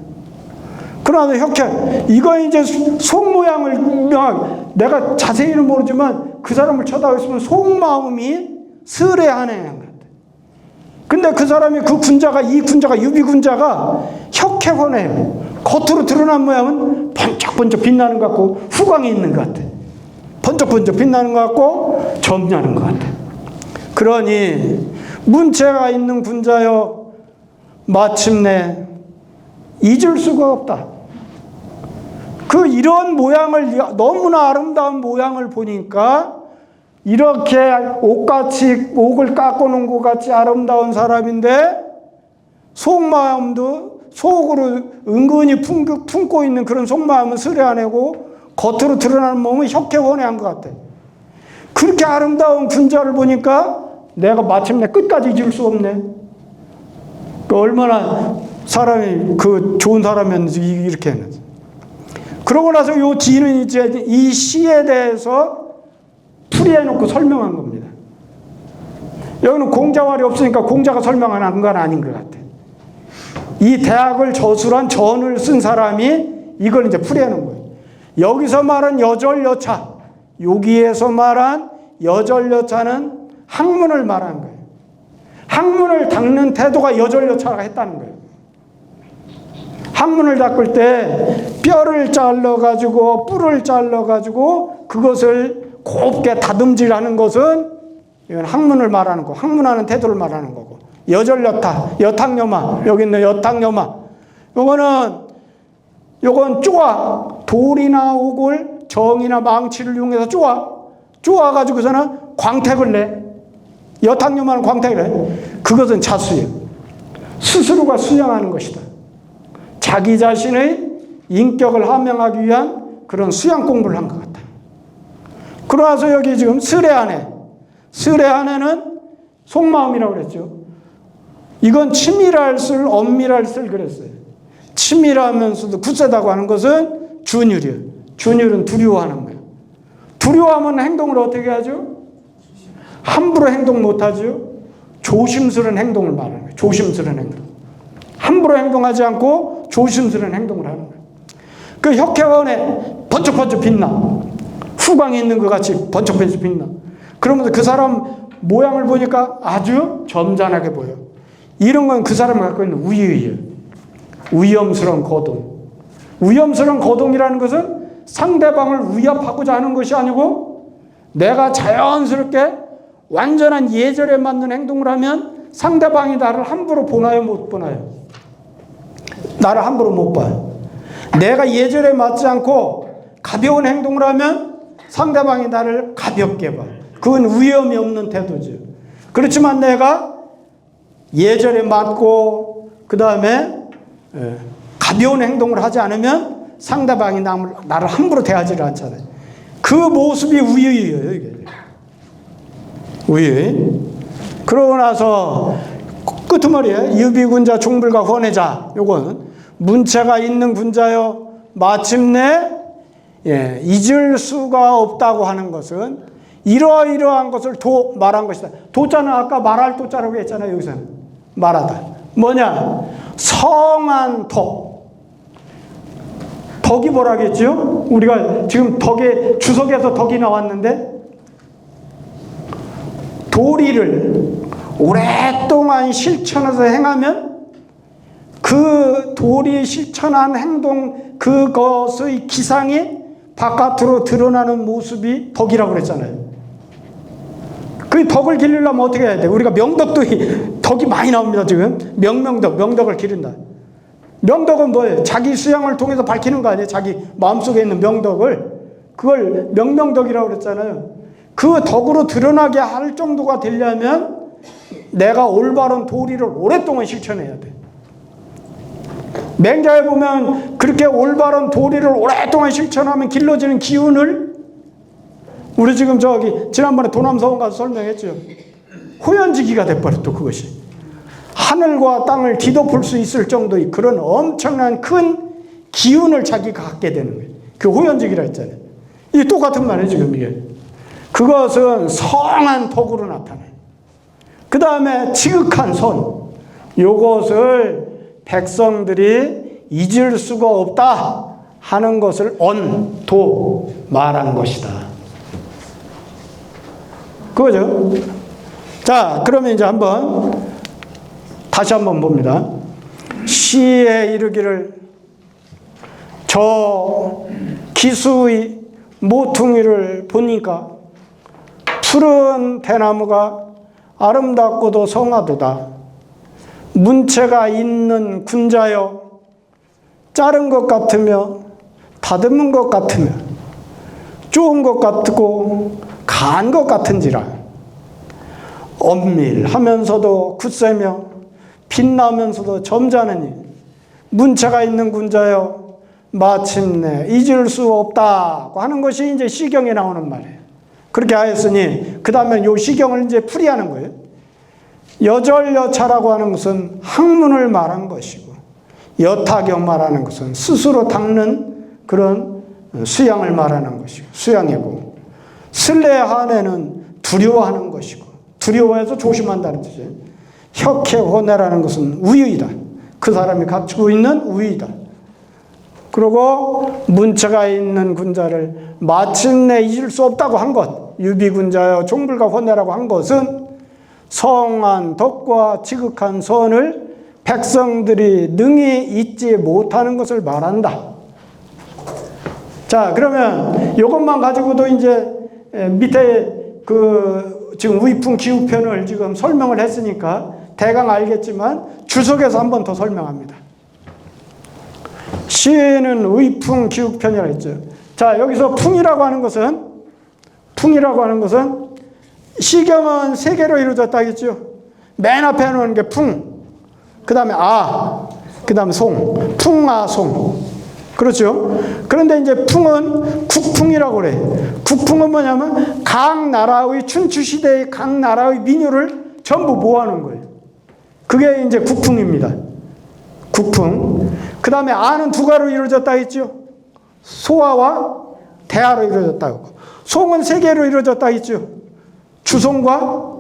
그러나 혁해. 이거 이제 속 모양을 내가 자세히는 모르지만 그 사람을 쳐다보면 속마음이 쓰레하네. 근데 그 사람이 이 군자가 유비군자가 혁해원해요. 겉으로 드러난 모양은 번쩍번쩍 빛나는 것 같고 후광이 있는 것 같아. 번쩍번쩍 빛나는 것 같고 점잖은 것 같아. 그러니 문체가 있는 군자여 마침내 잊을 수가 없다. 이런 모양을 너무나 아름다운 모양을 보니까 이렇게 옥을 깎고 놓은 것 같이 아름다운 사람인데 속마음도 속으로 은근히 품고 있는 그런 속마음은 쓰레하네고 겉으로 드러나는 몸은 혁해원해한 것 같아. 그렇게 아름다운 군자를 보니까 내가 마침내 끝까지 잊을 수 없네. 얼마나 사람이 좋은 사람이었는지 이렇게 했는지. 그러고 나서 요 지는 이제 이 시에 대해서 풀이해놓고 설명한 겁니다. 여기는 공자왈이 없으니까 공자가 설명한 건 아닌 것 같아. 이 대학을 저술한 전을 쓴 사람이 이걸 이제 풀이해놓은 거예요. 여기서 말한 여절여차, 여기에서 말한 여절여차는 학문을 말하는 거예요. 학문을 닦는 태도가 여절여차가 했다는 거예요. 학문을 닦을 때 뼈를 잘라가지고 뿔을 잘라가지고 그것을 곱게 다듬질하는 것은 이건 학문을 말하는 거, 학문하는 태도를 말하는 거고. 여절여타, 여탕여마, 여기 있는 여탕여마. 요건 쪼아, 돌이나 옥을 정이나 망치를 이용해서 쪼아가지고서는 광택을 내. 여탕여마는 광택을 내. 그것은 자수예요. 스스로가 수양하는 것이다. 자기 자신의 인격을 함양하기 위한 그런 수양 공부를 한 것 같다. 그러나서 여기 지금 쓰레하네는 속마음이라고 그랬죠. 이건 치밀할 쓸, 엄밀할 쓸 그랬어요. 치밀하면서도 굳세다고 하는 것은 준율이에요. 준율은 두려워하는 거예요. 두려워하면 행동을 어떻게 하죠? 함부로 행동 못하죠. 조심스러운 행동을 말하는 거예요. 조심스러운 행동. 함부로 행동하지 않고 조심스러운 행동을 하는 거예요. 그 혁해원에 번쩍번쩍 빛나. 후광이 있는 것 같이 번쩍번쩍 빛나. 그러면서 그 사람 모양을 보니까 아주 점잖하게 보여. 이런 건 그 사람이 갖고 있는 우위예요. 위험스러운 거동. 위험스러운 거동이라는 것은 상대방을 위협하고자 하는 것이 아니고 내가 자연스럽게 완전한 예절에 맞는 행동을 하면 상대방이 나를 함부로 보나요? 못 보나요? 나를 함부로 못 봐요. 내가 예절에 맞지 않고 가벼운 행동을 하면 상대방이 나를 가볍게 봐요. 그건 위험이 없는 태도죠. 그렇지만 내가 예절에 맞고 그 다음에 가벼운 행동을 하지 않으면 상대방이 나를 함부로 대하지를 않잖아요. 그 모습이 우유예요. 이게. 우유. 그러고 나서 끄트머리에 유비군자 종불가 헌해자. 요건 문체가 있는 군자여 마침내 잊을 수가 없다고 하는 것은 이러이러한 것을 말한 것이다. 도자는 아까 말할 도자라고 했잖아요. 여기서는 말하다. 뭐냐? 성한 덕. 덕이 뭐라겠죠? 우리가 지금 덕에, 주석에서 덕이 나왔는데, 도리를 오랫동안 실천해서 행하면 그 도리 실천한 행동, 그것의 기상이 바깥으로 드러나는 모습이 덕이라고 그랬잖아요. 그 덕을 기르려면 어떻게 해야 돼? 우리가 명덕도 덕이 많이 나옵니다. 지금 명덕을 기른다. 명덕은 뭐예요? 자기 수양을 통해서 밝히는 거 아니에요? 자기 마음속에 있는 명덕을. 그걸 명명덕이라고 그랬잖아요. 그 덕으로 드러나게 할 정도가 되려면 내가 올바른 도리를 오랫동안 실천해야 돼. 맹자에 보면 그렇게 올바른 도리를 오랫동안 실천하면 길러지는 기운을, 우리 지금 지난번에 도남서원 가서 설명했죠. 호연지기가 돼버렸죠. 그것이 하늘과 땅을 뒤덮을 수 있을 정도의 그런 엄청난 큰 기운을 자기가 갖게 되는 거예요. 그 호연지기라 했잖아요. 이게 똑같은 말이에요. 지금 이게 그것은 성한 덕으로 나타나요. 그 다음에 지극한 선, 요것을 백성들이 잊을 수가 없다 하는 것을 언도 말한 것이다. 그거죠. 자, 그러면 이제 다시 한번 봅니다. 시에 이르기를 저 기수의 모퉁이를 보니까 푸른 대나무가 아름답고도 성하도다. 문체가 있는 군자여, 자른 것 같으며 다듬은 것 같으며 좋은 것 같고 간 것 같은지라. 엄밀하면서도 굳세며 빛나면서도 점잖으니 문체가 있는 군자여, 마침내 잊을 수 없다고 하는 것이 이제 시경에 나오는 말이에요. 그렇게 하였으니 그 다음에 요 시경을 이제 풀이하는 거예요. 여절여차라고 하는 것은 학문을 말한 것이고, 여타경 말하는 것은 스스로 닦는 그런 수양을 말하는 것이고, 수양이고, 슬레하네는 두려워하는 것이고, 두려워해서 조심한다는 뜻이에요. 혁해호내라는 것은 우유이다. 그 사람이 갖추고 있는 우유이다. 그리고 문체가 있는 군자를 마침내 잊을 수 없다고 한 것, 유비군자여 종불과 혼내라고 한 것은 성한 덕과 지극한 선을 백성들이 능히 잊지 못하는 것을 말한다. 자, 그러면 이것만 가지고도 이제 밑에 지금 우이풍 기후편을 지금 설명을 했으니까 대강 알겠지만 주석에서 한 번 더 설명합니다. 시에는 우이풍 기후편이라고 했죠. 자, 여기서 풍이라고 하는 것은 시경은 세 개로 이루어졌다 했죠. 맨 앞에 놓은 게 풍, 그 다음에 그 다음에 송, 풍아송. 그렇죠. 그런데 이제 풍은 국풍이라고 그래. 국풍은 뭐냐면 각 나라의 춘추시대의 각 나라의 민요를 전부 모아놓은 거예요. 그게 이제 국풍입니다. 국풍. 그 다음에 아는 두 가로 이루어졌다 했죠. 소아와 대아로 이루어졌다고. 송은 세 개로 이루어졌다 했죠. 주송과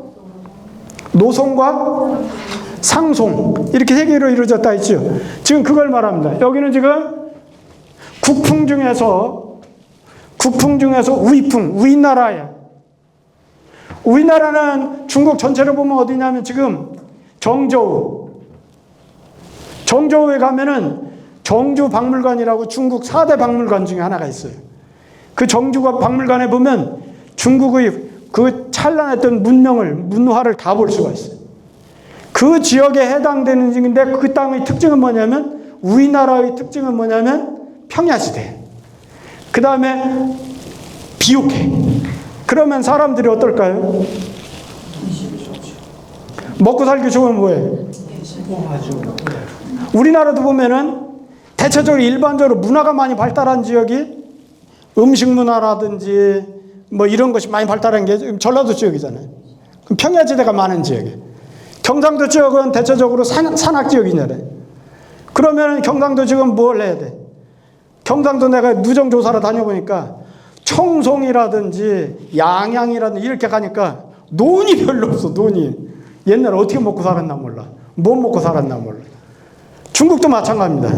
노송과 상송, 이렇게 세 개로 이루어졌다 했죠. 지금 그걸 말합니다. 여기는 지금 국풍 중에서 우이풍, 우이나라야. 우이나라는 중국 전체를 보면 어디냐면 지금 정저우에 가면은 정주 박물관이라고 중국 4대 박물관 중에 하나가 있어요. 그 정주가 박물관에 보면 중국의 그 찬란했던 문화를 다 볼 수가 있어요. 그 지역에 해당되는 지역인데 그 땅의 특징은 뭐냐면, 우리나라의 특징은 뭐냐면 평야지대. 그 다음에 비옥해. 그러면 사람들이 어떨까요? 먹고 살기 좋으면 뭐예요? 우리나라도 보면은 대체적으로 일반적으로 문화가 많이 발달한 지역이 음식 문화라든지 뭐 이런 것이 많이 발달한 게 전라도 지역이잖아요. 그럼 평야지대가 많은 지역이에요. 경상도 지역은 대체적으로 산악 지역이잖아요. 그러면 경상도 지역은 뭘 해야 돼? 경상도 내가 누정조사로 다녀보니까 청송이라든지 양양이라든지 이렇게 가니까 논이 별로 없어. 논이. 옛날에 어떻게 먹고 살았나 몰라. 뭐 먹고 살았나 몰라. 중국도 마찬가지입니다.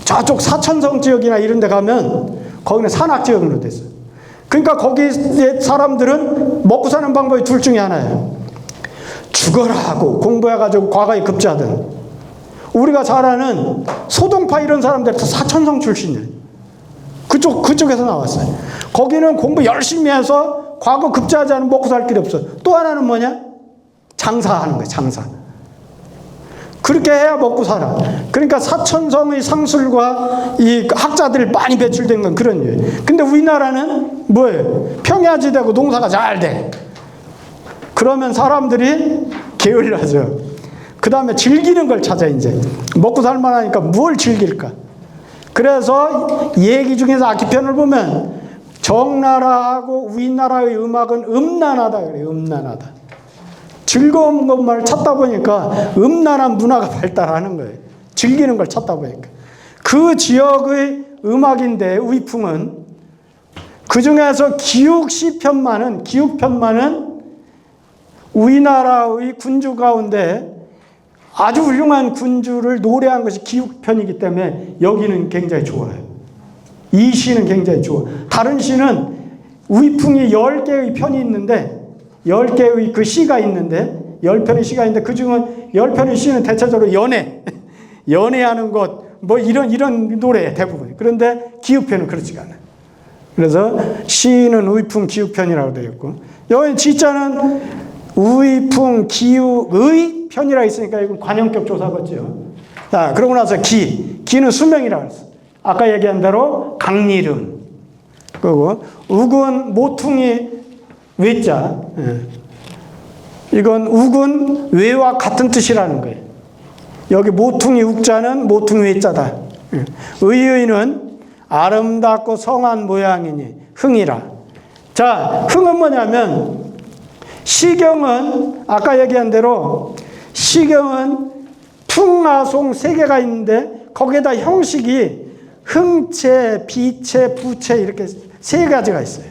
저쪽 사천성 지역이나 이런 데 가면 거기는 산악지역으로 됐어요. 그러니까 거기 사람들은 먹고 사는 방법이 둘 중에 하나예요. 죽어라 하고 공부해가지고 과거에 급제하든. 우리가 잘 아는 소동파 이런 사람들 다 사천성 출신이에요. 그쪽에서 나왔어요. 거기는 공부 열심히 해서 과거 급제하지 않으면 먹고 살 길이 없어요. 또 하나는 뭐냐? 장사하는 거예요, 장사. 그렇게 해야 먹고 살아. 그러니까 사천성의 상술과 이 학자들이 많이 배출된 건 그런 이유예요. 근데 우리나라는 뭐예요? 평야지대고 농사가 잘 돼. 그러면 사람들이 게을러져. 그 다음에 즐기는 걸 찾아, 이제. 먹고 살만하니까 뭘 즐길까? 그래서 얘기 중에서 악기편을 보면 정나라하고 우리나라의 음악은 음란하다 그래요. 음란하다. 즐거운 것만 찾다 보니까 음란한 문화가 발달하는 거예요. 즐기는 걸 찾다 보니까. 그 지역의 음악인데 의풍은 그 중에서 기욱편만은 우리나라의 군주 가운데 아주 훌륭한 군주를 노래한 것이 기욱편이기 때문에 여기는 굉장히 좋아요. 이 시는 굉장히 좋아. 다른 시는 의풍이 10개의 편이 있는데 10개의 그 시가 있는데 10편의 시가 있는데 그중은 10편의 시는 대체적으로 연애하는 것 뭐 이런 노래 대부분. 그런데 기욱편은 그렇지가 않아요. 그래서 시는 의풍 기욱편이라고 되어 있고 여기 지자는 의풍 기욱의 편이라 있으니까 이건 관형격 조사겠죠. 자, 그러고 나서 기는 수명이라고 했어. 아까 얘기한 대로 강리름. 그리고 욱은 모퉁이 외자. 이건 욱은 외와 같은 뜻이라는 거예요. 여기 모퉁이 욱자는 모퉁이 외자다. 의의는 아름답고 성한 모양이니 흥이라. 자, 흥은 뭐냐면 시경은 아까 얘기한 대로 시경은 풍하송 3개가 있는데 거기에다 형식이 흥체, 비체, 부체 이렇게 3가지가 있어요.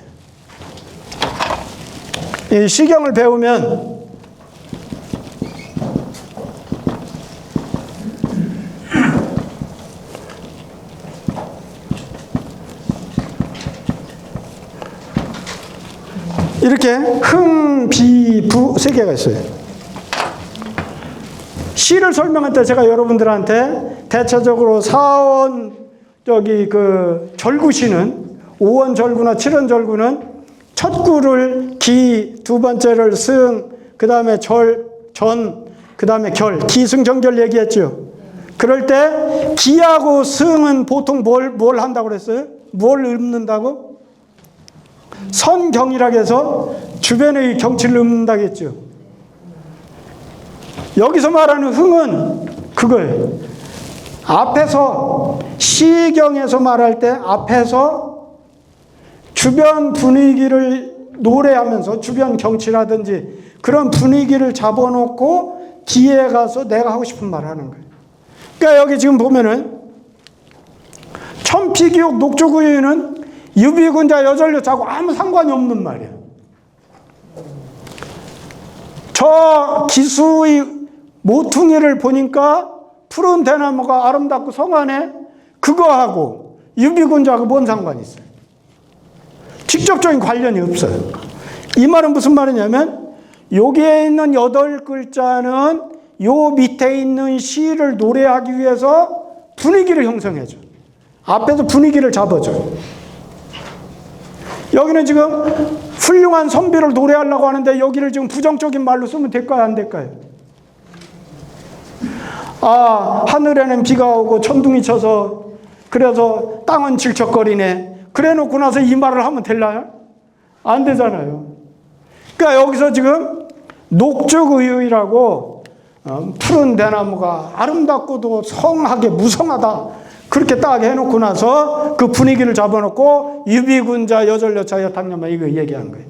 이 시경을 배우면 이렇게 흥, 비, 부 3개가 있어요. 시를 설명할 때 제가 여러분들한테 대체적으로 4원 그 절구시는 5원 절구나 7원 절구는 첫 구를 기, 두 번째를 승, 그 다음에 절, 전, 그 다음에 결, 기승전결 얘기했죠. 그럴 때 기하고 승은 보통 뭘 한다고 그랬어요? 뭘 읊는다고? 선경이라고 해서 주변의 경치를 읊는다고 했죠. 여기서 말하는 흥은 그거예요. 앞에서 시경에서 말할 때 앞에서 주변 분위기를 노래하면서 주변 경치라든지 그런 분위기를 잡아놓고 뒤에 가서 내가 하고 싶은 말을 하는 거예요. 그러니까 여기 지금 보면은 천피기옥 녹조구유는 유비군자 여전여자하고 아무 상관이 없는 말이야. 저 기수의 모퉁이를 보니까 푸른 대나무가 아름답고 성하네. 그거하고 유비군자하고 뭔 상관이 있어요? 직접적인 관련이 없어요. 이 말은 무슨 말이냐면 여기에 있는 8글자는 요 밑에 있는 시를 노래하기 위해서 분위기를 형성해줘. 앞에서 분위기를 잡아줘. 여기는 지금 훌륭한 선비를 노래하려고 하는데 여기를 지금 부정적인 말로 쓰면 될까요? 안 될까요? 아, 하늘에는 비가 오고 천둥이 쳐서 그래서 땅은 질척거리네. 그래 놓고 나서 이 말을 하면 될까요? 안 되잖아요. 그러니까 여기서 지금 녹죽의의라고 푸른 대나무가 아름답고도 성하게 무성하다. 그렇게 딱 해놓고 나서 그 분위기를 잡아놓고 유비군자 여절여차 여탕여마 이거 얘기한 거예요.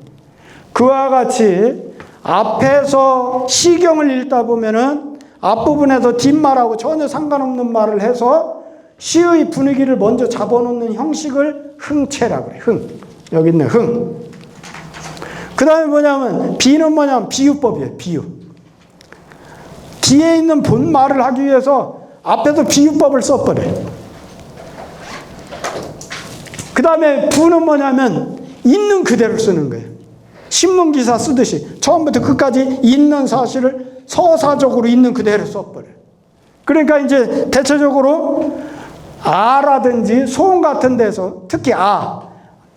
그와 같이 앞에서 시경을 읽다 보면은 앞부분에서 뒷말하고 전혀 상관없는 말을 해서 시의 분위기를 먼저 잡아놓는 형식을 흥체라고 그래요. 흥. 여기 있는 흥. 그 다음에 뭐냐면 비는 뭐냐면 비유법이에요. 비유. 뒤에 있는 본말을 하기 위해서 앞에서 비유법을 써버려요. 그 다음에 부는 뭐냐면 있는 그대로 쓰는 거예요. 신문기사 쓰듯이 처음부터 끝까지 있는 사실을 서사적으로 있는 그대로 써버려요. 그러니까 이제 대체적으로 아라든지 소음 같은 데서 특히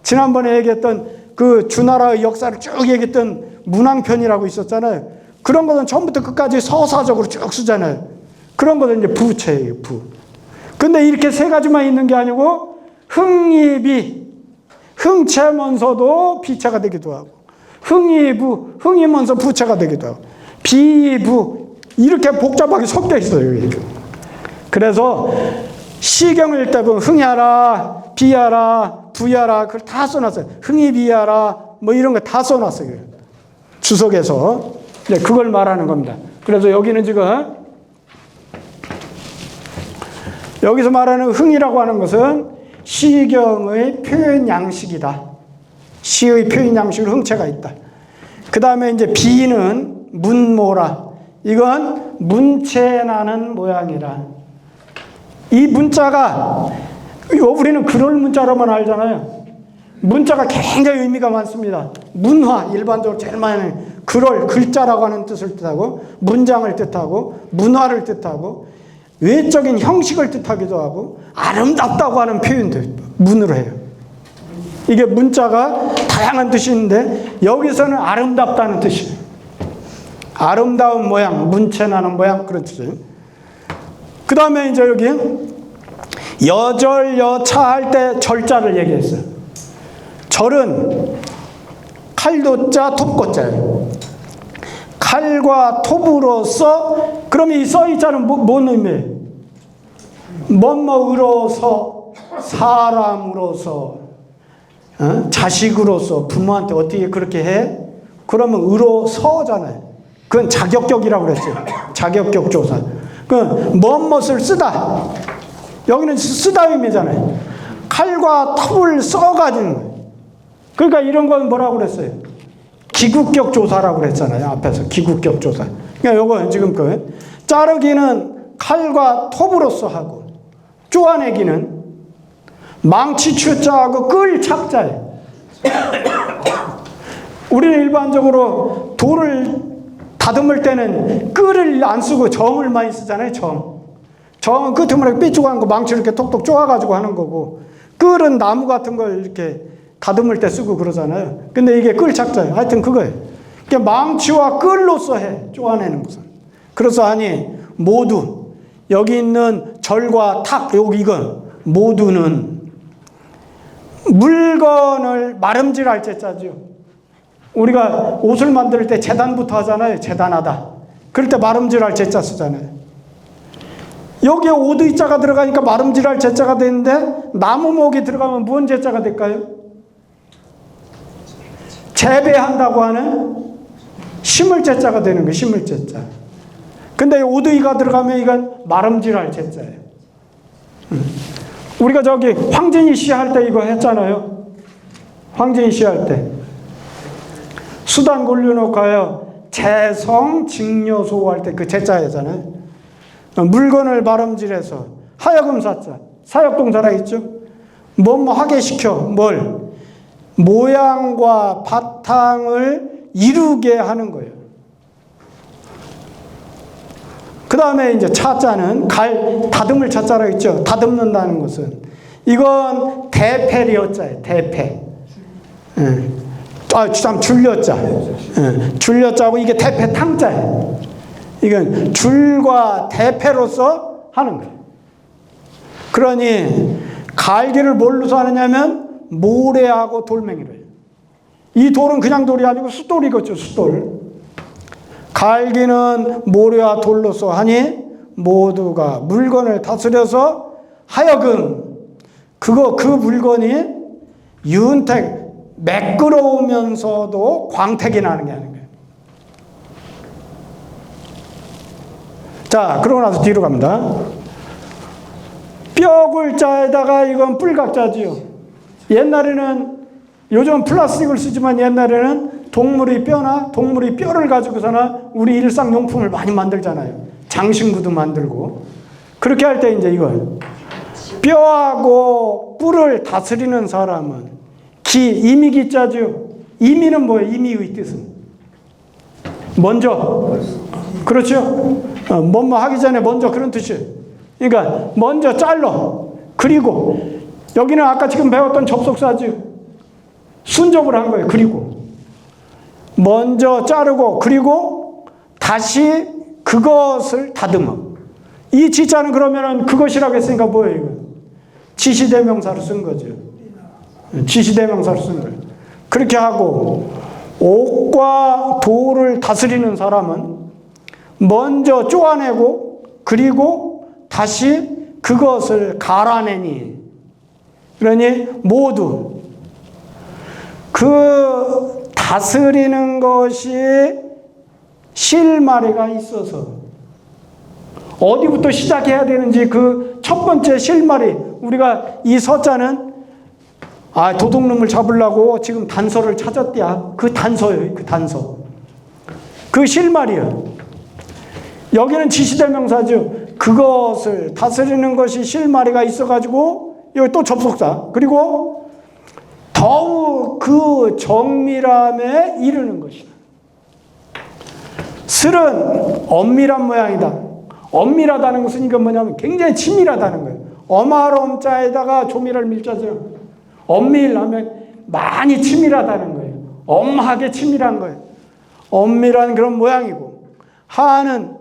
지난번에 얘기했던 그 주나라의 역사를 쭉 얘기했던 문왕편이라고 있었잖아요. 그런 것은 처음부터 끝까지 서사적으로 쭉 쓰잖아요. 그런 것은 이제 부체예요, 부. 근데 이렇게 세 가지만 있는 게 아니고 흥이비, 흥체면서도 비체가 되기도 하고, 흥이면서 부체가 되기도 하고, 비부, 이렇게 복잡하게 섞여 있어요. 이렇게. 그래서 시경을 읽다 보면 흥하라, 비하라, 부하라, 그걸 다 써놨어요. 흥이 비하라, 뭐 이런 거 다 써놨어요. 주석에서. 네, 그걸 말하는 겁니다. 그래서 여기는 지금 여기서 말하는 흥이라고 하는 것은 시경의 표현 양식이다. 시의 표현 양식으로 흥체가 있다. 그 다음에 이제 비는 문모라. 이건 문체 나는 모양이라. 이 문자가 우리는 그럴 문자로만 알잖아요. 문자가 굉장히 의미가 많습니다. 문화, 일반적으로 제일 많이 그럴, 글자라고 하는 뜻을 뜻하고, 문장을 뜻하고, 문화를 뜻하고, 외적인 형식을 뜻하기도 하고, 아름답다고 하는 표현도 문으로 해요. 이게 문자가 다양한 뜻이 있는데 여기서는 아름답다는 뜻이에요. 아름다운 모양, 문체나는 모양, 그런 뜻이에요. 그 다음에 이제 여기 여절, 여차 할 때 절자를 얘기했어요. 절은 칼도자, 톱고자예요. 칼과 톱으로서, 그러면 이 써있자는 뭔 의미예요? 뭐뭐으로서, 사람으로서, 자식으로서, 부모한테 어떻게 그렇게 해? 그러면 으로서잖아요. 그건 자격격이라고 그랬어요. 자격격 조사. 그 뭐뭇을 쓰다. 여기는 쓰다 의미잖아요. 칼과 톱을 써가지는 거예요. 그러니까 이런 건 뭐라고 그랬어요? 기국격 조사라고 그랬잖아요. 앞에서 기국격 조사. 그러니까 요거 지금 자르기는 칼과 톱으로서 하고, 쪼아내기는 망치 추자하고 끌 착자예요. 우리는 일반적으로 돌을 다듬을 때는 끌을 안 쓰고 정을 많이 쓰잖아요. 정은 끄트머리가 삐죽한 거 망치를 이렇게 톡톡 쪼아가지고 하는 거고, 끌은 나무 같은 걸 이렇게 다듬을 때 쓰고 그러잖아요. 근데 이게 끌 착자예요. 하여튼 그거예요. 그러니까 망치와 끌로서 해, 쪼아내는 것은. 그래서 모두 여기 있는 절과 탁, 여기 이건 모두는 물건을 마름질할 제자죠. 우리가 옷을 만들 때 재단부터 하잖아요. 재단하다. 그럴 때 마름질할 제자 쓰잖아요. 여기에 오드이자가 들어가니까 마름질할 제자가 되는데 나무목이 들어가면 무슨 제자가 될까요? 재배한다고 하는 심을 제자가 되는 거예요. 심을 제자. 근데 오드이가 들어가면 이건 마름질할 제자예요. 우리가 저기 황진이 씨 할 때 이거 했잖아요. 황진이 씨 할 때. 수단 골려놓고요. 재성 직녀소 할 때 그 제자잖아요. 물건을 마름질해서 하여금 사자. 사역동사라 있죠. 뭐뭐 하게 시켜. 뭘? 모양과 바탕을 이루게 하는 거예요. 그 다음에 이제 차자는 다듬을 차자라고 있죠. 다듬는다는 것은. 이건 대패리어자예요. 대패. 참 줄여자. 줄여자고 이게 대패탕자예요. 이건 줄과 대패로서 하는 거예요. 그러니 갈기를 뭘로서 하느냐면 모래하고 돌멩이로 해요. 이 돌은 그냥 돌이 아니고 숫돌이겠죠. 숫돌. 갈기는 모래와 돌로서 하니 모두가 물건을 다스려서 하여금 그 물건이 윤택 매끄러우면서도 광택이 나는 게 아닌 거예요. 자, 그러고 나서 뒤로 갑니다. 뼈글자에다가 이건 뿔각자지요. 옛날에는, 요즘 플라스틱을 쓰지만 옛날에는 동물의 뼈나 동물의 뼈를 가지고서나 우리 일상용품을 많이 만들잖아요. 장신구도 만들고. 그렇게 할 때 이제 이걸 뼈하고 뿔을 다스리는 사람은 이미기자죠. 이미는 뭐예요? 이미의 뜻은 먼저. 그렇죠? 뭐뭐 하기 전에 먼저, 그런 뜻이에요. 그러니까 먼저 잘라. 그리고 여기는 아까 지금 배웠던 접속사죠. 순접을 한 거예요. 그리고 먼저 자르고 그리고 다시 그것을 다듬어. 이 지자는 그러면은 그것이라고 했으니까 뭐예요? 이거? 지시대명사로 쓴 거죠. 지시대명사로 쓴 거예요. 그렇게 하고 옥과 돌을 다스리는 사람은 먼저 쪼아내고 그리고 다시 그것을 갈아내니. 그러니 모두 그 다스리는 것이 실마리가 있어서 어디부터 시작해야 되는지 그 첫 번째 실마리, 우리가 이 서자는 도둑놈을 잡으려고 지금 단서를 찾았대야. 그 단서예요. 그 단서. 그 실마리예요. 여기는 지시대명사죠. 그것을 다스리는 것이 실마리가 있어가지고 여기 또 접속사. 그리고 더욱 그 정밀함에 이르는 것이다. 슬은 엄밀한 모양이다. 엄밀하다는 것은 이건 뭐냐면 굉장히 치밀하다는 거예요. 엄할엄자에다가 조밀할 밀자죠. 엄밀하면 많이 치밀하다는 거예요. 엄하게 치밀한 거예요. 엄밀한 그런 모양이고, 하는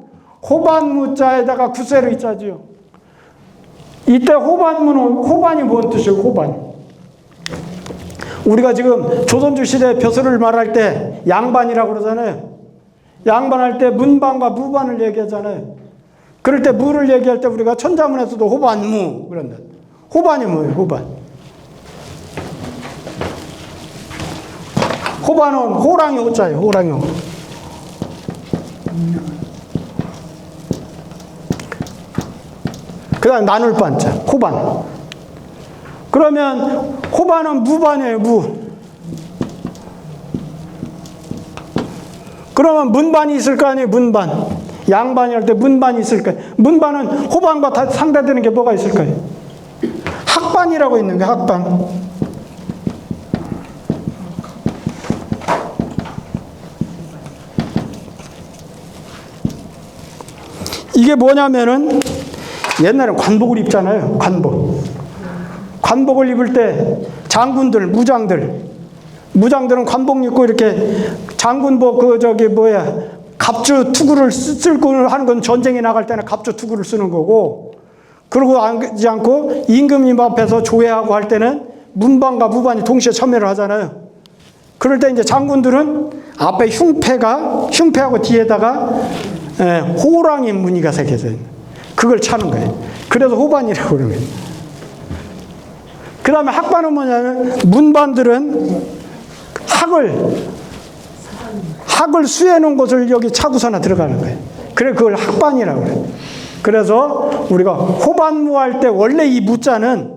호반무자에다가 구세로 있자죠. 이때 호반이 뭔 뜻이에요? 호반. 우리가 지금 조선주 시대 벼슬을 말할 때 양반이라고 그러잖아요. 양반할 때 문반과 무반을 얘기하잖아요. 그럴 때 무를 얘기할 때 우리가 천자문에서도 호반무 그런다. 호반이 뭐예요? 호반. 호반은 호랑이 호자예요. 호랑이 호. 그 다음 나눌 반자. 호반. 그러면 호반은 무반이에요. 무. 그러면 문반이 있을 거 아니에요. 문반. 양반이 할 때 문반이 있을 거예요. 문반은 호반과 다 상대되는 게 뭐가 있을까요? 학반이라고 있는 게 학반. 이게 뭐냐면은 옛날에 관복을 입잖아요. 관복을 입을 때 장군들, 무장들은 관복 입고 이렇게 장군복 갑주 투구를 쓸고 하는 건 전쟁에 나갈 때는 갑주 투구를 쓰는 거고, 그러고 하지 않고 임금님 앞에서 조회하고 할 때는 문반과 무반이 동시에 참여를 하잖아요. 그럴 때 이제 장군들은 앞에 흉패하고 뒤에다가 호랑이 무늬가 새겨져 있는 그걸 차는 거예요. 그래서 호반이라고 그러는 거예요. 그 다음에 학반은 뭐냐면 문반들은 학을 수해 놓은 것을 여기 차고서나 들어가는 거예요. 그래 그걸 학반이라고 그래요. 그래서 우리가 호반무 할 때 원래 이 무자는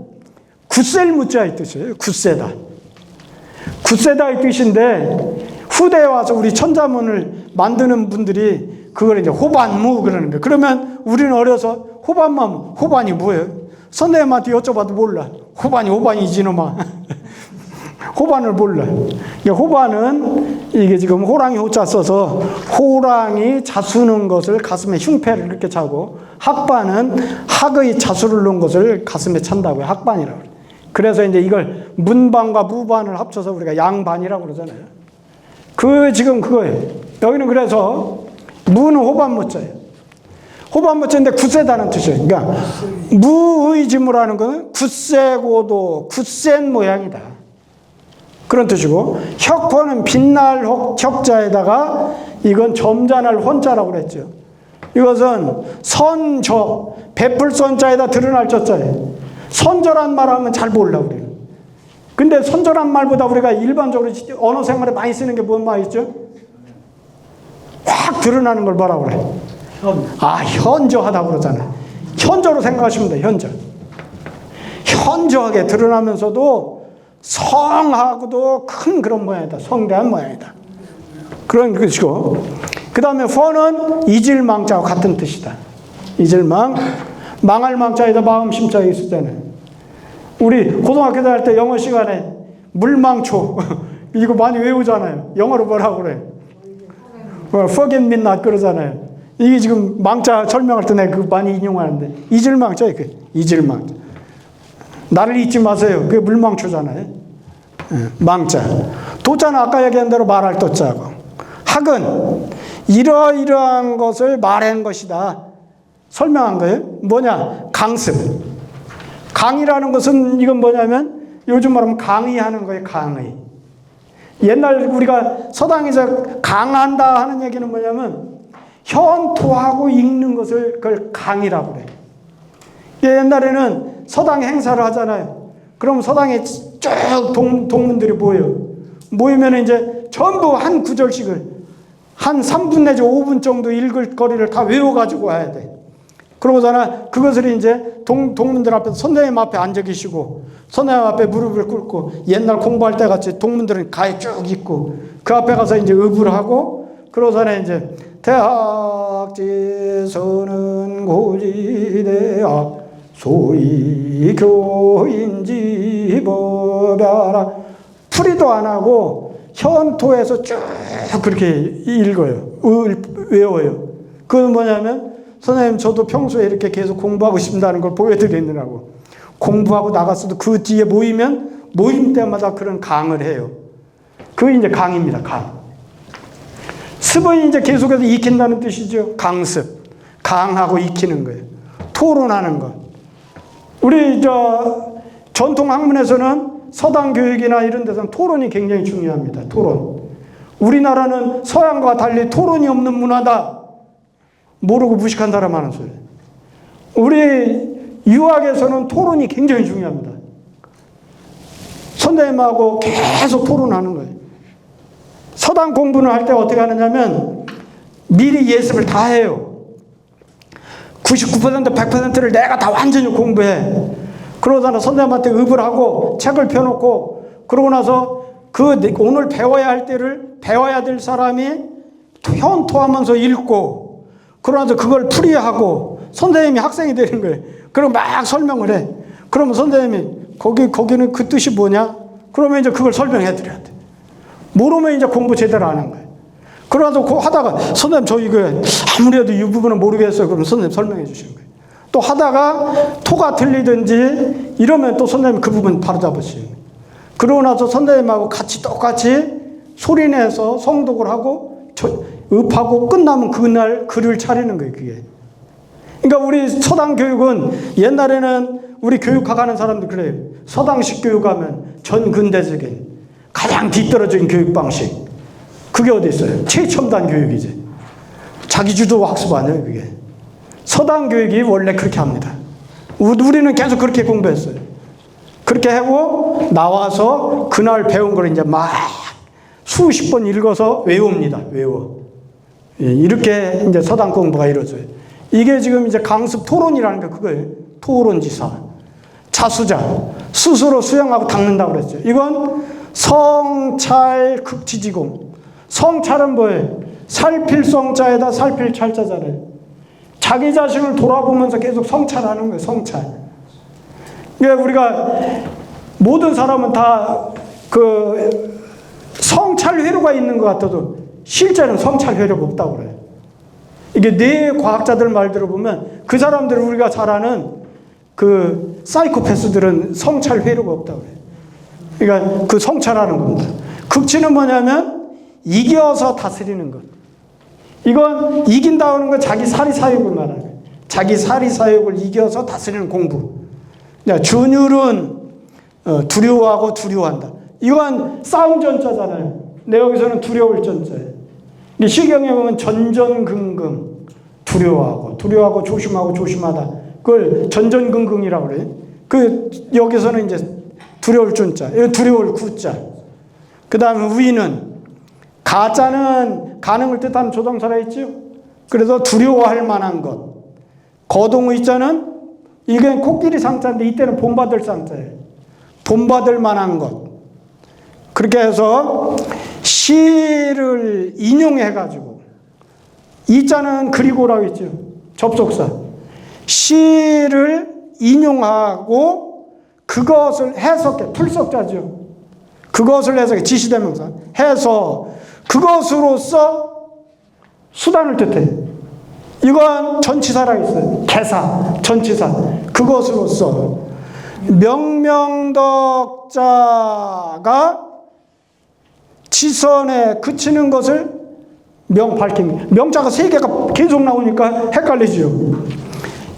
굳셀 무자의 뜻이에요. 굳세다. 굳세다의 뜻인데 후대에 와서 우리 천자문을 만드는 분들이 그걸 이제 호반무 그러는 거예요. 그러면 우리는 어려서 호반이 뭐예요? 선생님한테 여쭤봐도 몰라. 호반이지 놈아. 호반을 몰라. 호반은 이게 지금 호랑이 호자 써서 호랑이 자수는 것을 가슴에 흉패를 이렇게 차고, 학반은 학의 자수를 놓은 것을 가슴에 찬다고요. 학반이라고. 그래서 이제 이걸 문반과 무반을 합쳐서 우리가 양반이라고 그러잖아요. 지금 그거예요. 여기는 그래서 무는 호반무자예요. 호반무자인데 굳세다는 뜻이에요. 그러니까 무의지무라는 것은 굳세고도 굳센 모양이다. 그런 뜻이고, 혁호는 빛날 혁자에다가 이건 점자날 혼자라고 그랬죠. 이것은 선저, 베풀 선자에다 드러날 저자예요. 선저란 말 하면 잘 몰라, 우리는. 근데 선저란 말보다 우리가 일반적으로 언어 생활에 많이 쓰는 게 뭔 말 있죠? 확 드러나는 걸 뭐라고 그래? 현저하다고 그러잖아요. 현저로 생각하시면 돼요, 현저. 현저하게 드러나면서도 성하고도 큰 그런 모양이다. 성대한 모양이다. 그런 것이고, 그 다음에 펀은 이질망자와 같은 뜻이다. 잊을망. 망할 망자에다 마음 심자가 있었잖아요. 우리 고등학교 다닐 때 영어 시간에 물망초 이거 많이 외우잖아요. 영어로 뭐라고 그래? forget me not 그러잖아요. 이게 지금 망자 설명할 때 내가 그거 많이 인용하는데 잊을망자 그 잊을망. 나를 잊지 마세요. 그게 물망초잖아요. 망자. 도자는 아까 얘기한 대로 말할 도자고. 학은 이러이러한 것을 말한 것이다. 설명한 거예요. 뭐냐? 강습. 강의라는 것은 이건 뭐냐면 요즘 말하면 강의하는 거예요. 강의. 옛날 우리가 서당에서 강한다 하는 얘기는 뭐냐면 현토하고 읽는 것을 그걸 강의라고 그래요. 옛날에는 서당 행사를 하잖아요. 그럼 서당에 쭉 동문들이 모이면 이제 전부 한 구절씩을 한 3분 내지 5분 정도 읽을 거리를 다 외워가지고 와야 돼. 그러고서는 그것을 이제 동문들 앞에서 선생님 앞에 앉아 계시고 선생님 앞에 무릎을 꿇고 옛날 공부할 때 같이 동문들은 가에 쭉 있고 그 앞에 가서 이제 의부를 하고 그러고서는 이제 대학지서는 고지대학 소위 교인지 법야라 풀이도 안 하고 현토에서 쭉 그렇게 읽어요. 외워요. 그건 뭐냐면 선생님 저도 평소에 이렇게 계속 공부하고 싶다는 걸 보여드리느라고 공부하고 나갔어도 그 뒤에 모이면 모임 때마다 그런 강을 해요. 그게 이제 강입니다. 강. 습은 이제 계속해서 익힌다는 뜻이죠. 강습. 강하고 익히는 거예요. 토론하는 것. 우리 전통 학문에서는 서당 교육이나 이런 데서는 토론이 굉장히 중요합니다. 토론. 우리나라는 서양과 달리 토론이 없는 문화다. 모르고 무식한 사람 하는 소리. 우리 유학에서는 토론이 굉장히 중요합니다. 선생님하고 계속 토론하는 거예요. 서당 공부는 할 때 어떻게 하느냐면 미리 예습을 다 해요. 99% 100%를 내가 다 완전히 공부해. 그러다가 선생님한테 의부를 하고 책을 펴놓고 그러고 나서 그 오늘 배워야 할 때를 배워야 될 사람이 현토하면서 읽고 그러면서 그걸 풀이하고 선생님이 학생이 되는 거예요. 그럼 막 설명을 해. 그러면 선생님이 거기는 그 뜻이 뭐냐? 그러면 이제 그걸 설명해 드려야 돼. 모르면 이제 공부 제대로 안 한 거예요. 그러면서 하다가 선생님 저 이거 아무래도 이 부분은 모르겠어요. 그럼 선생님 설명해 주시는 거예요. 또 하다가 토가 틀리든지 이러면 또 선생님 그 부분 바로 잡으시는 거예요. 그러고 나서 선생님하고 같이 똑같이 소리내서 성독을 하고 읍하고 끝나면 그날 글을 차리는 거예요. 그게. 그러니까 우리 서당 교육은 옛날에는 우리 교육학하는 사람들 그래요. 서당식 교육하면 전근대적인 가장 뒤떨어진 교육 방식. 그게 어디 있어요? 최첨단 교육이지. 자기주도 학습 아니에요, 그게. 서당 교육이 원래 그렇게 합니다. 우리는 계속 그렇게 공부했어요. 그렇게 하고 나와서 그날 배운 걸 이제 막 수십 번 읽어서 외웁니다. 외워. 이렇게 이제 서당 공부가 이루어져요. 이게 지금 이제 강습 토론이라는 게 그거예요. 토론지사. 자수자. 스스로 수영하고 닦는다고 그랬죠. 이건 성찰 극지지공. 성찰은 뭐예요? 살필 성자에다 살필 찰자잖아요. 자기 자신을 돌아보면서 계속 성찰하는 거예요. 성찰. 그러니까 우리가 모든 사람은 다 그 성찰 회로가 있는 것 같아도 실제는 성찰 회로가 없다고 그래요. 이게 뇌 과학자들 말 들어보면 그 사람들 우리가 잘 아는 그 사이코패스들은 성찰 회로가 없다고 그래요. 그러니까 그 성찰하는 겁니다. 극치는 뭐냐면 이겨서 다스리는 것. 이건 이긴다는 건 자기 사리사욕을 말하는 거예요. 자기 사리사욕을 이겨서 다스리는 공부. 준율은 두려워하고 두려워한다. 이건 싸움 전자잖아요. 근데 여기서는 두려울 전자예요. 시경에 보면 전전긍긍 두려워하고 조심하고 조심하다. 그걸 전전긍긍이라고 그래요. 여기서는 이제 두려울 전자, 두려울 구자. 그 다음에 위는 가자는 가능을 뜻하는 조동사가 있죠. 그래서 두려워할 만한 것. 거동의자는 이게 코끼리 상자인데 이때는 본받을 상자예요. 본받을 만한 것. 그렇게 해서 시를 인용해가지고 이자는 그리고라고 있죠. 접속사. 시를 인용하고 그것을 해석해. 풀석자죠. 그것을 해석해. 지시대명사. 해서 그것으로서 수단을 뜻해. 이건 전치사라고 있어요. 개사, 전치사. 그것으로서. 명명덕자가 지선에 그치는 것을 밝힌. 명자가 세 개가 계속 나오니까 헷갈리죠.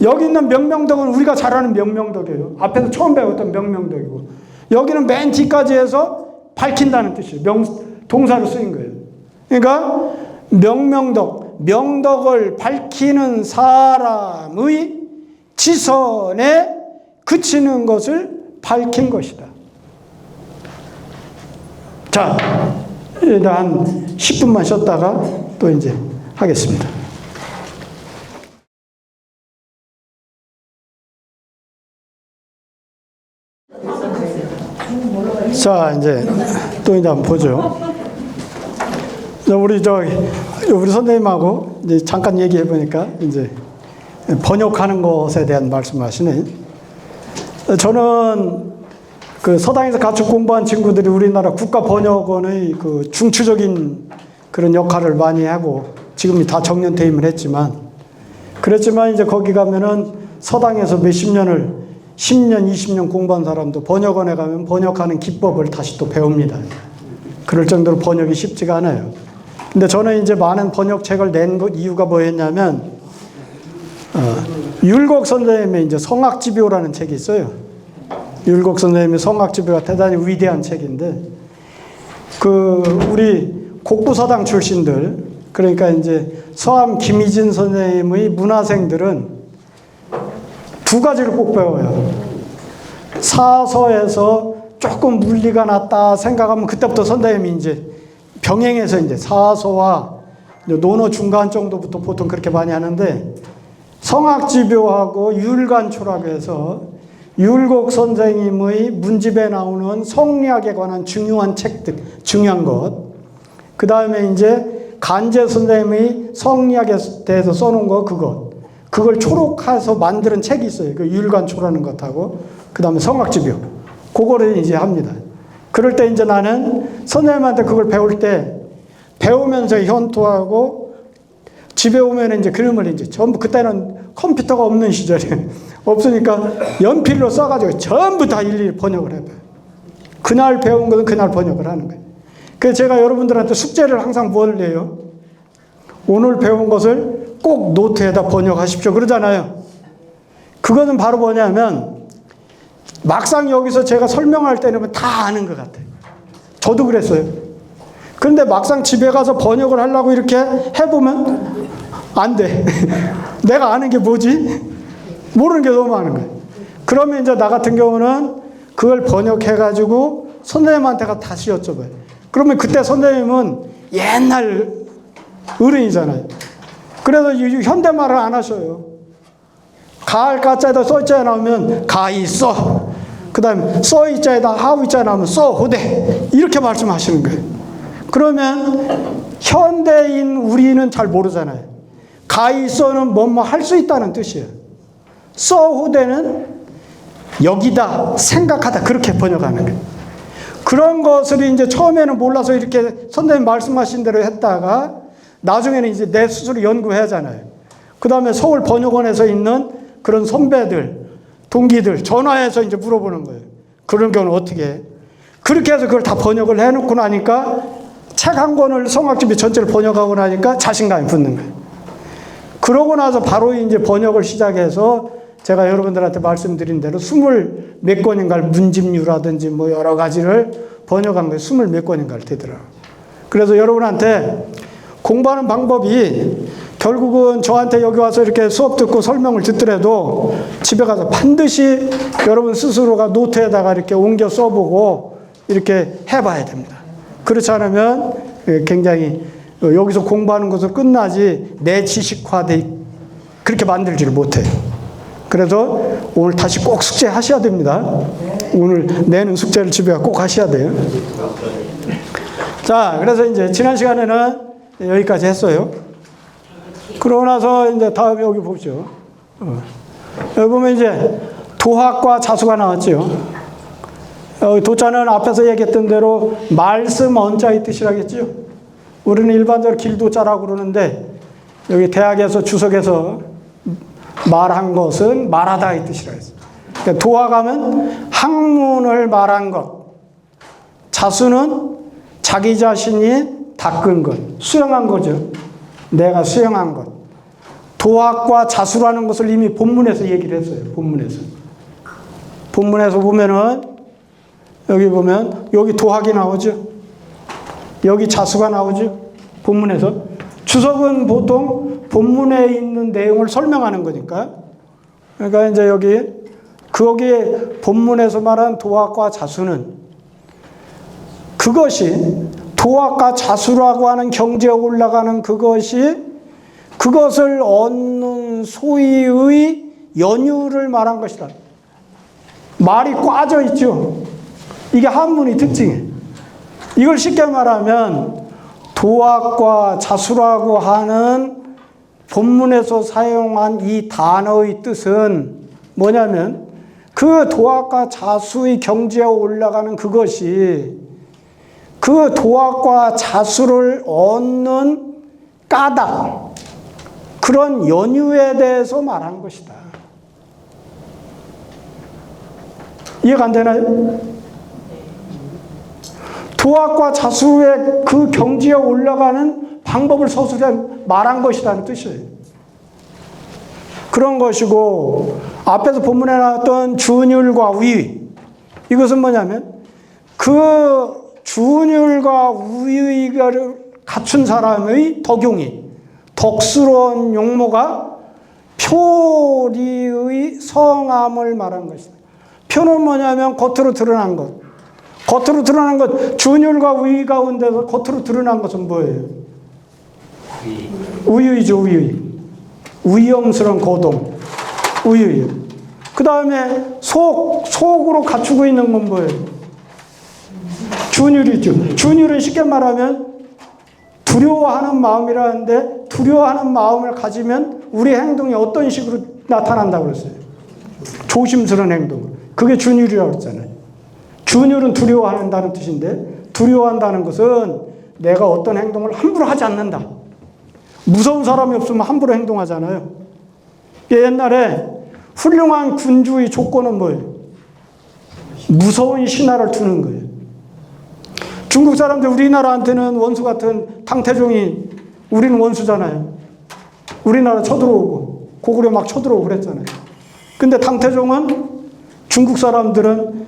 여기 있는 명명덕은 우리가 잘 아는 명명덕이에요. 앞에서 처음 배웠던 명명덕이고, 여기는 맨 뒤까지 해서 밝힌다는 뜻이에요. 동사로 쓰인 거예요. 그러니까 명명덕, 명덕을 밝히는 사람의 지선에 그치는 것을 밝힌 것이다. 자, 일단 한 10분만 쉬었다가 또 이제 하겠습니다. 자, 이제 또 이제 한번 보죠. 우리 선생님하고 이제 잠깐 얘기해 보니까 이제 번역하는 것에 대한 말씀하시네. 저는 그 서당에서 같이 공부한 친구들이 우리나라 국가번역원의 그 중추적인 그런 역할을 많이 하고 지금이 다 정년 퇴임을 했지만, 그랬지만 이제 거기 가면은 서당에서 몇십 년을 10년, 20년 공부한 사람도 번역원에 가면 번역하는 기법을 다시 또 배웁니다. 그럴 정도로 번역이 쉽지가 않아요. 근데 저는 이제 많은 번역책을 낸 이유가 뭐였냐면, 율곡 선생님의 이제 성악지묘라는 책이 있어요. 율곡 선생님의 성악지묘가 대단히 위대한 책인데, 우리 곡부서당 출신들, 그러니까 이제 서암 김희진 선생님의 문화생들은 두 가지를 꼭 배워요. 사서에서 조금 물리가 났다 생각하면 그때부터 선생님이 이제 병행해서 이제 사서와 논어 중간 정도부터 보통 그렇게 많이 하는데, 성악지묘하고 율간초라고 해서 율곡 선생님의 문집에 나오는 성리학에 관한 중요한 책들, 중요한 것. 그 다음에 이제 간제 선생님의 성리학에 대해서 써놓은 거, 그걸 초록해서 만드는 책이 있어요. 그 율간초라는 것하고, 그 다음에 성악지묘. 그거를 이제 합니다. 그럴 때 이제 나는 선생님한테 그걸 배울 때, 배우면서 현토하고, 집에 오면 이제 그림을 이제 전부, 그때는 컴퓨터가 없는 시절에 없으니까 연필로 써가지고 전부 다 일일이 번역을 해봐요. 그날 배운 것은 그날 번역을 하는 거예요. 그래서 제가 여러분들한테 숙제를 항상 뭘 내요? 오늘 배운 것을 꼭 노트에다 번역하십시오. 그러잖아요. 그것은 바로 뭐냐면, 막상 여기서 제가 설명할 때는 다 아는 것 같아요. 저도 그랬어요. 그런데 막상 집에 가서 번역을 하려고 이렇게 해보면 안 돼. 내가 아는 게 뭐지? 모르는 게 너무 많은 거예요. 그러면 이제 나 같은 경우는 그걸 번역해가지고 선생님한테가 다시 여쭤봐요. 그러면 그때 선생님은 옛날 어른이잖아요. 그래서 현대말을 안 하셔요. 가을 가짜에다 써있자에 나오면 가있어. 그 다음에 써있자에다 하우있자에 나오면 써호대. 이렇게 말씀하시는 거예요. 그러면 현대인 우리는 잘 모르잖아요. 가있어는 뭐뭐 할 수 있다는 뜻이에요. 써호대는 여기다, 생각하다, 그렇게 번역하는 거예요. 그런 것을 이제 처음에는 몰라서 이렇게 선생님 말씀하신 대로 했다가 나중에는 이제 내 스스로 연구해야 하잖아요. 그 다음에 서울 번역원에서 있는 그런 선배들, 동기들 전화해서 이제 물어보는 거예요. 그런 경우는 어떻게 해? 그렇게 해서 그걸 다 번역을 해놓고 나니까 책 한 권을 성악지묘 전체를 번역하고 나니까 자신감이 붙는 거예요. 그러고 나서 바로 이제 번역을 시작해서 제가 여러분들한테 말씀드린 대로 20몇 권인가를 문집류라든지 뭐 여러 가지를 번역한 거예요. 20몇 권인가를 되더라고요. 그래서 여러분한테 공부하는 방법이 결국은 저한테 여기 와서 이렇게 수업 듣고 설명을 듣더라도 집에 가서 반드시 여러분 스스로가 노트에다가 이렇게 옮겨 써보고 이렇게 해봐야 됩니다. 그렇지 않으면 굉장히 여기서 공부하는 것으로 끝나지 내 지식화돼 그렇게 만들지를 못해요. 그래서 오늘 다시 꼭 숙제하셔야 됩니다. 오늘 내는 숙제를 집에 꼭 하셔야 돼요. 자, 그래서 이제 지난 시간에는 여기까지 했어요. 그러고 나서 이제 다음 여기 보죠. 여기 보면 이제 도학과 자수가 나왔죠. 도자는 앞에서 얘기했던 대로 말씀 언자의 뜻이라겠죠. 우리는 일반적으로 길도자라고 그러는데 여기 대학에서 주석에서 말한 것은 말하다의 뜻이라 했어요. 그러니까 도학하면 학문을 말한 것, 자수는 자기 자신이 닦은 것, 수용한 거죠. 내가 수용한 것. 도학과 자수라는 것을 이미 본문에서 얘기를 했어요. 본문에서 보면은 여기 보면 여기 도학이 나오죠. 여기 자수가 나오죠. 본문에서. 주석은 보통 본문에 있는 내용을 설명하는 거니까. 그러니까 이제 거기에 본문에서 말한 도학과 자수는 그것이 도학과 자수라고 하는 경지에 올라가는 그것을 얻는 소위의 연유를 말한 것이다. 말이 꽈져 있죠. 이게 한문의 특징이에요. 이걸 쉽게 말하면 도학과 자수라고 하는 본문에서 사용한 이 단어의 뜻은 뭐냐면 그 도학과 자수의 경지에 올라가는 그것이 그 도학과 자수를 얻는 까닭, 그런 연유에 대해서 말한 것이다. 이해가 안 되나요? 도학과 자수의 그 경지에 올라가는 방법을 서술해 말한 것이라는 뜻이에요. 그런 것이고, 앞에서 본문에 나왔던 준율과 우위, 이것은 뭐냐면 그 준율과 우위를 갖춘 사람의 덕용이, 덕스러운 용모가 표리의 성함을 말한 것이다. 표는 뭐냐면 겉으로 드러난 것. 겉으로 드러난 것, 준율과 우위 가운데서 겉으로 드러난 것은 뭐예요? 우유이죠, 우유. 위험스러운 고동, 우유. 그 다음에 속으로 갖추고 있는 건 뭐예요? 준율이죠. 준율은 쉽게 말하면 두려워하는 마음이라는데, 두려워하는 마음을 가지면 우리 행동이 어떤 식으로 나타난다고 그랬어요? 조심스러운 행동. 그게 준율이라고 그랬잖아요. 준율은 두려워한다는 뜻인데, 두려워한다는 것은 내가 어떤 행동을 함부로 하지 않는다. 무서운 사람이 없으면 함부로 행동하잖아요. 옛날에 훌륭한 군주의 조건은 뭐예요? 무서운 신하를 두는 거예요. 중국 사람들 우리나라한테는 원수 같은 당태종이, 우리는 원수잖아요. 우리나라 쳐들어오고 고구려 막 쳐들어오고 그랬잖아요. 근데 당태종은, 중국 사람들은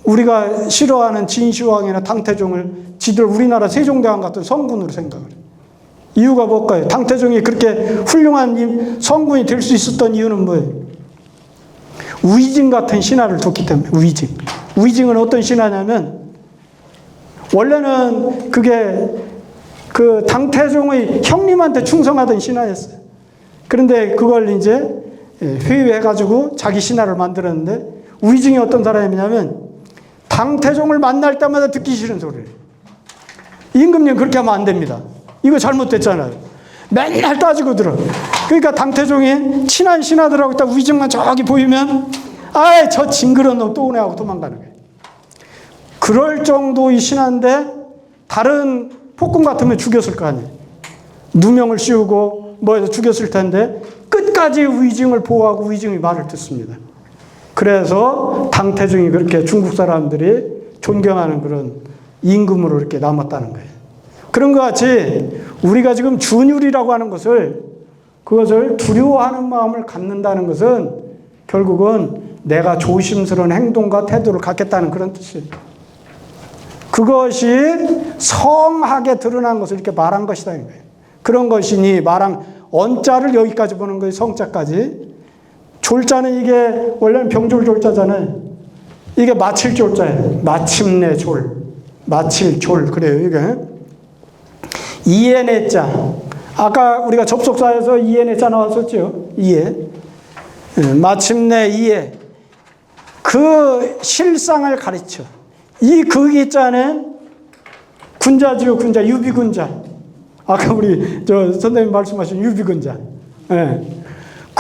우리가 싫어하는 진시황이나 당태종을 지들 우리나라 세종대왕 같은 성군으로 생각을 해요. 이유가 뭘까요? 당태종이 그렇게 훌륭한 성군이 될 수 있었던 이유는 뭐예요? 위징 같은 신하를 뒀기 때문에. 위징은 어떤 신하냐면, 원래는 그게 그 당태종의 형님한테 충성하던 신하였어요. 그런데 그걸 이제 회유해가지고 자기 신하를 만들었는데, 위징이 어떤 사람이냐면 당태종을 만날 때마다 듣기 싫은 소리를. 임금님 그렇게 하면 안 됩니다. 이거 잘못됐잖아요. 맨날 따지고 들어. 그러니까 당태종이 친한 신하들하고 딱 위증만 저기 보이면, 아이 저 징그러운 놈 또 오네 하고 도망가는 거예요. 그럴 정도의 신하인데 다른 폭군 같으면 죽였을 거 아니에요. 누명을 씌우고 뭐해서 죽였을 텐데 끝까지 위증을 보호하고 위증의 말을 듣습니다. 그래서 당태종이 그렇게 중국 사람들이 존경하는 그런 임금으로 이렇게 남았다는 거예요. 그런 것 같이 우리가 지금 준율이라고 하는 그것을 두려워하는 마음을 갖는다는 것은 결국은 내가 조심스러운 행동과 태도를 갖겠다는 그런 뜻이에요. 그것이 성하게 드러난 것을 이렇게 말한 것이다. 그런 것이니 말한 언자를 여기까지 보는 거예요. 성자까지. 졸자는 이게 원래는 병졸 졸자잖아요. 이게 마칠 졸자예요. 마침내 졸. 마칠 졸. 그래요. 이게. 이해내자. 아까 우리가 접속사에서 이해내자 나왔었죠. 이해. 마침내 이해. 그 실상을 가르쳐. 이 극이자는 군자지요, 군자, 유비군자. 아까 우리 선생님 말씀하신 유비군자. 예.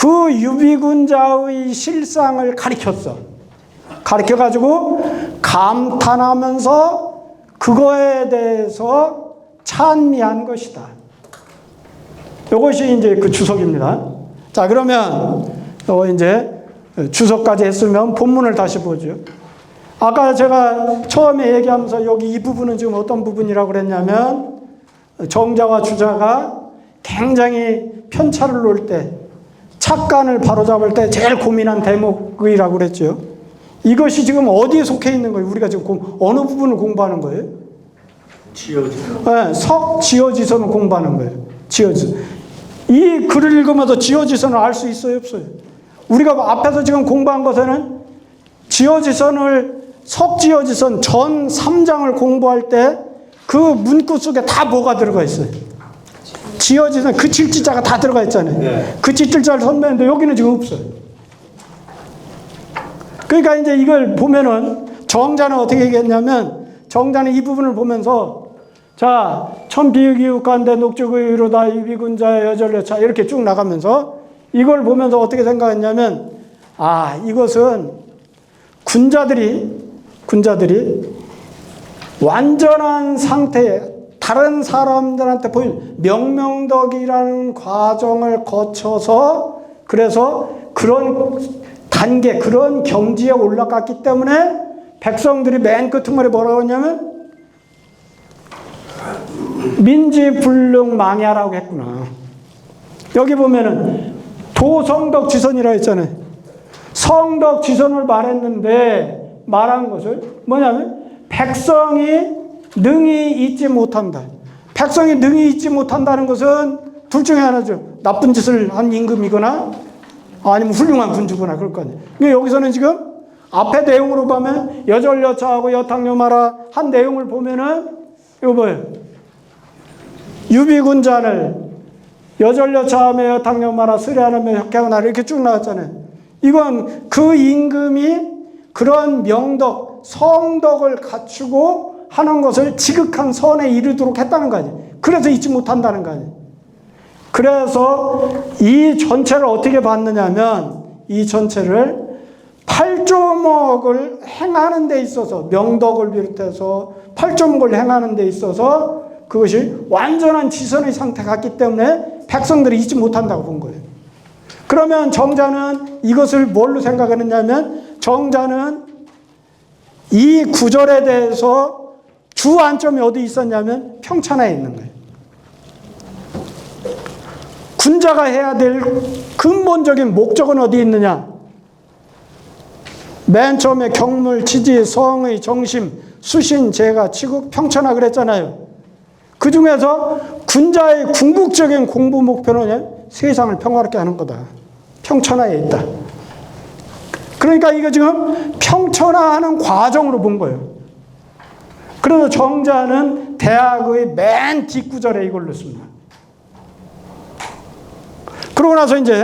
그 유비군자의 실상을 가리켰어. 가리켜가지고 감탄하면서 그거에 대해서 찬미한 것이다. 이것이 이제 그 주석입니다. 자, 그러면 이제 주석까지 했으면 본문을 다시 보죠. 아까 제가 처음에 얘기하면서 여기 이 부분은 지금 어떤 부분이라고 그랬냐면 정자와 주자가 굉장히 편차를 놓을 때 착간을 바로잡을 때 제일 고민한 대목이라고 그랬죠. 이것이 지금 어디에 속해 있는 거예요? 우리가 지금 어느 부분을 공부하는 거예요? 지어지선. 네, 석지어지선을 공부하는 거예요. 지어지선. 이 글을 읽으면서 지어지선을 알 수 있어요, 없어요? 우리가 앞에서 지금 공부한 것에는 지어지선을 석지어지선 전 3장을 공부할 때 그 문구 속에 다 뭐가 들어가 있어요? 지어지선 그 칠지자가 다 들어가 있잖아요. 네. 그 칠지자를 선배했는데 여기는 지금 없어요. 그러니까 이제 이걸 보면은 정자는 어떻게 얘기했냐면 정자는 이 부분을 보면서 자, 천비유기육간대 녹죽의로다 유비군자의 여절여차 이렇게 쭉 나가면서 이걸 보면서 어떻게 생각했냐면 이것은 군자들이 완전한 상태에 다른 사람들한테 보인 명명덕이라는 과정을 거쳐서 그래서 그런 단계, 그런 경지에 올라갔기 때문에 백성들이 맨 끝머리 뭐라고 했냐면 민지불능망야라고 했구나. 여기 보면은 도성덕지선이라고 했잖아요. 성덕지선을 말했는데 말한 것을 뭐냐면 백성이 능히 잊지 못한다. 백성이 능히 잊지 못한다는 것은 둘 중에 하나죠. 나쁜 짓을 한 임금이거나 아니면 훌륭한 군주거나 그럴 거 아니에요. 근데 여기서는 지금 앞에 내용으로 보면 여절여차하고 여탕여마라 한 내용을 보면은 이거 뭐예요? 유비군자를 여절여차하며 여탕여마라 쓰레하며 혁해하나 이렇게 쭉 나왔잖아요. 이건 그 임금이 그런 명덕, 성덕을 갖추고 하는 것을 지극한 선에 이르도록 했다는 거 아니에요. 그래서 잊지 못한다는 거 아니에요. 그래서 이 전체를 어떻게 봤느냐 하면 이 전체를 팔조목을 행하는 데 있어서 명덕을 비롯해서 팔조목을 행하는 데 있어서 그것이 완전한 지선의 상태 같기 때문에 백성들이 잊지 못한다고 본 거예요. 그러면 정자는 이것을 뭘로 생각했느냐면 정자는 이 구절에 대해서 주안점이 어디 있었냐면 평천하에 있는 거예요. 군자가 해야 될 근본적인 목적은 어디 있느냐? 맨 처음에 경물, 지지, 성의, 정심, 수신, 재가, 치국, 평천하 그랬잖아요. 그 중에서 군자의 궁극적인 공부 목표는 세상을 평화롭게 하는 거다. 평천하에 있다. 그러니까 이거 지금 평천하하는 과정으로 본 거예요. 그래서 정자는 대학의 맨 뒷구절에 이걸 넣습니다. 그러고 나서 이제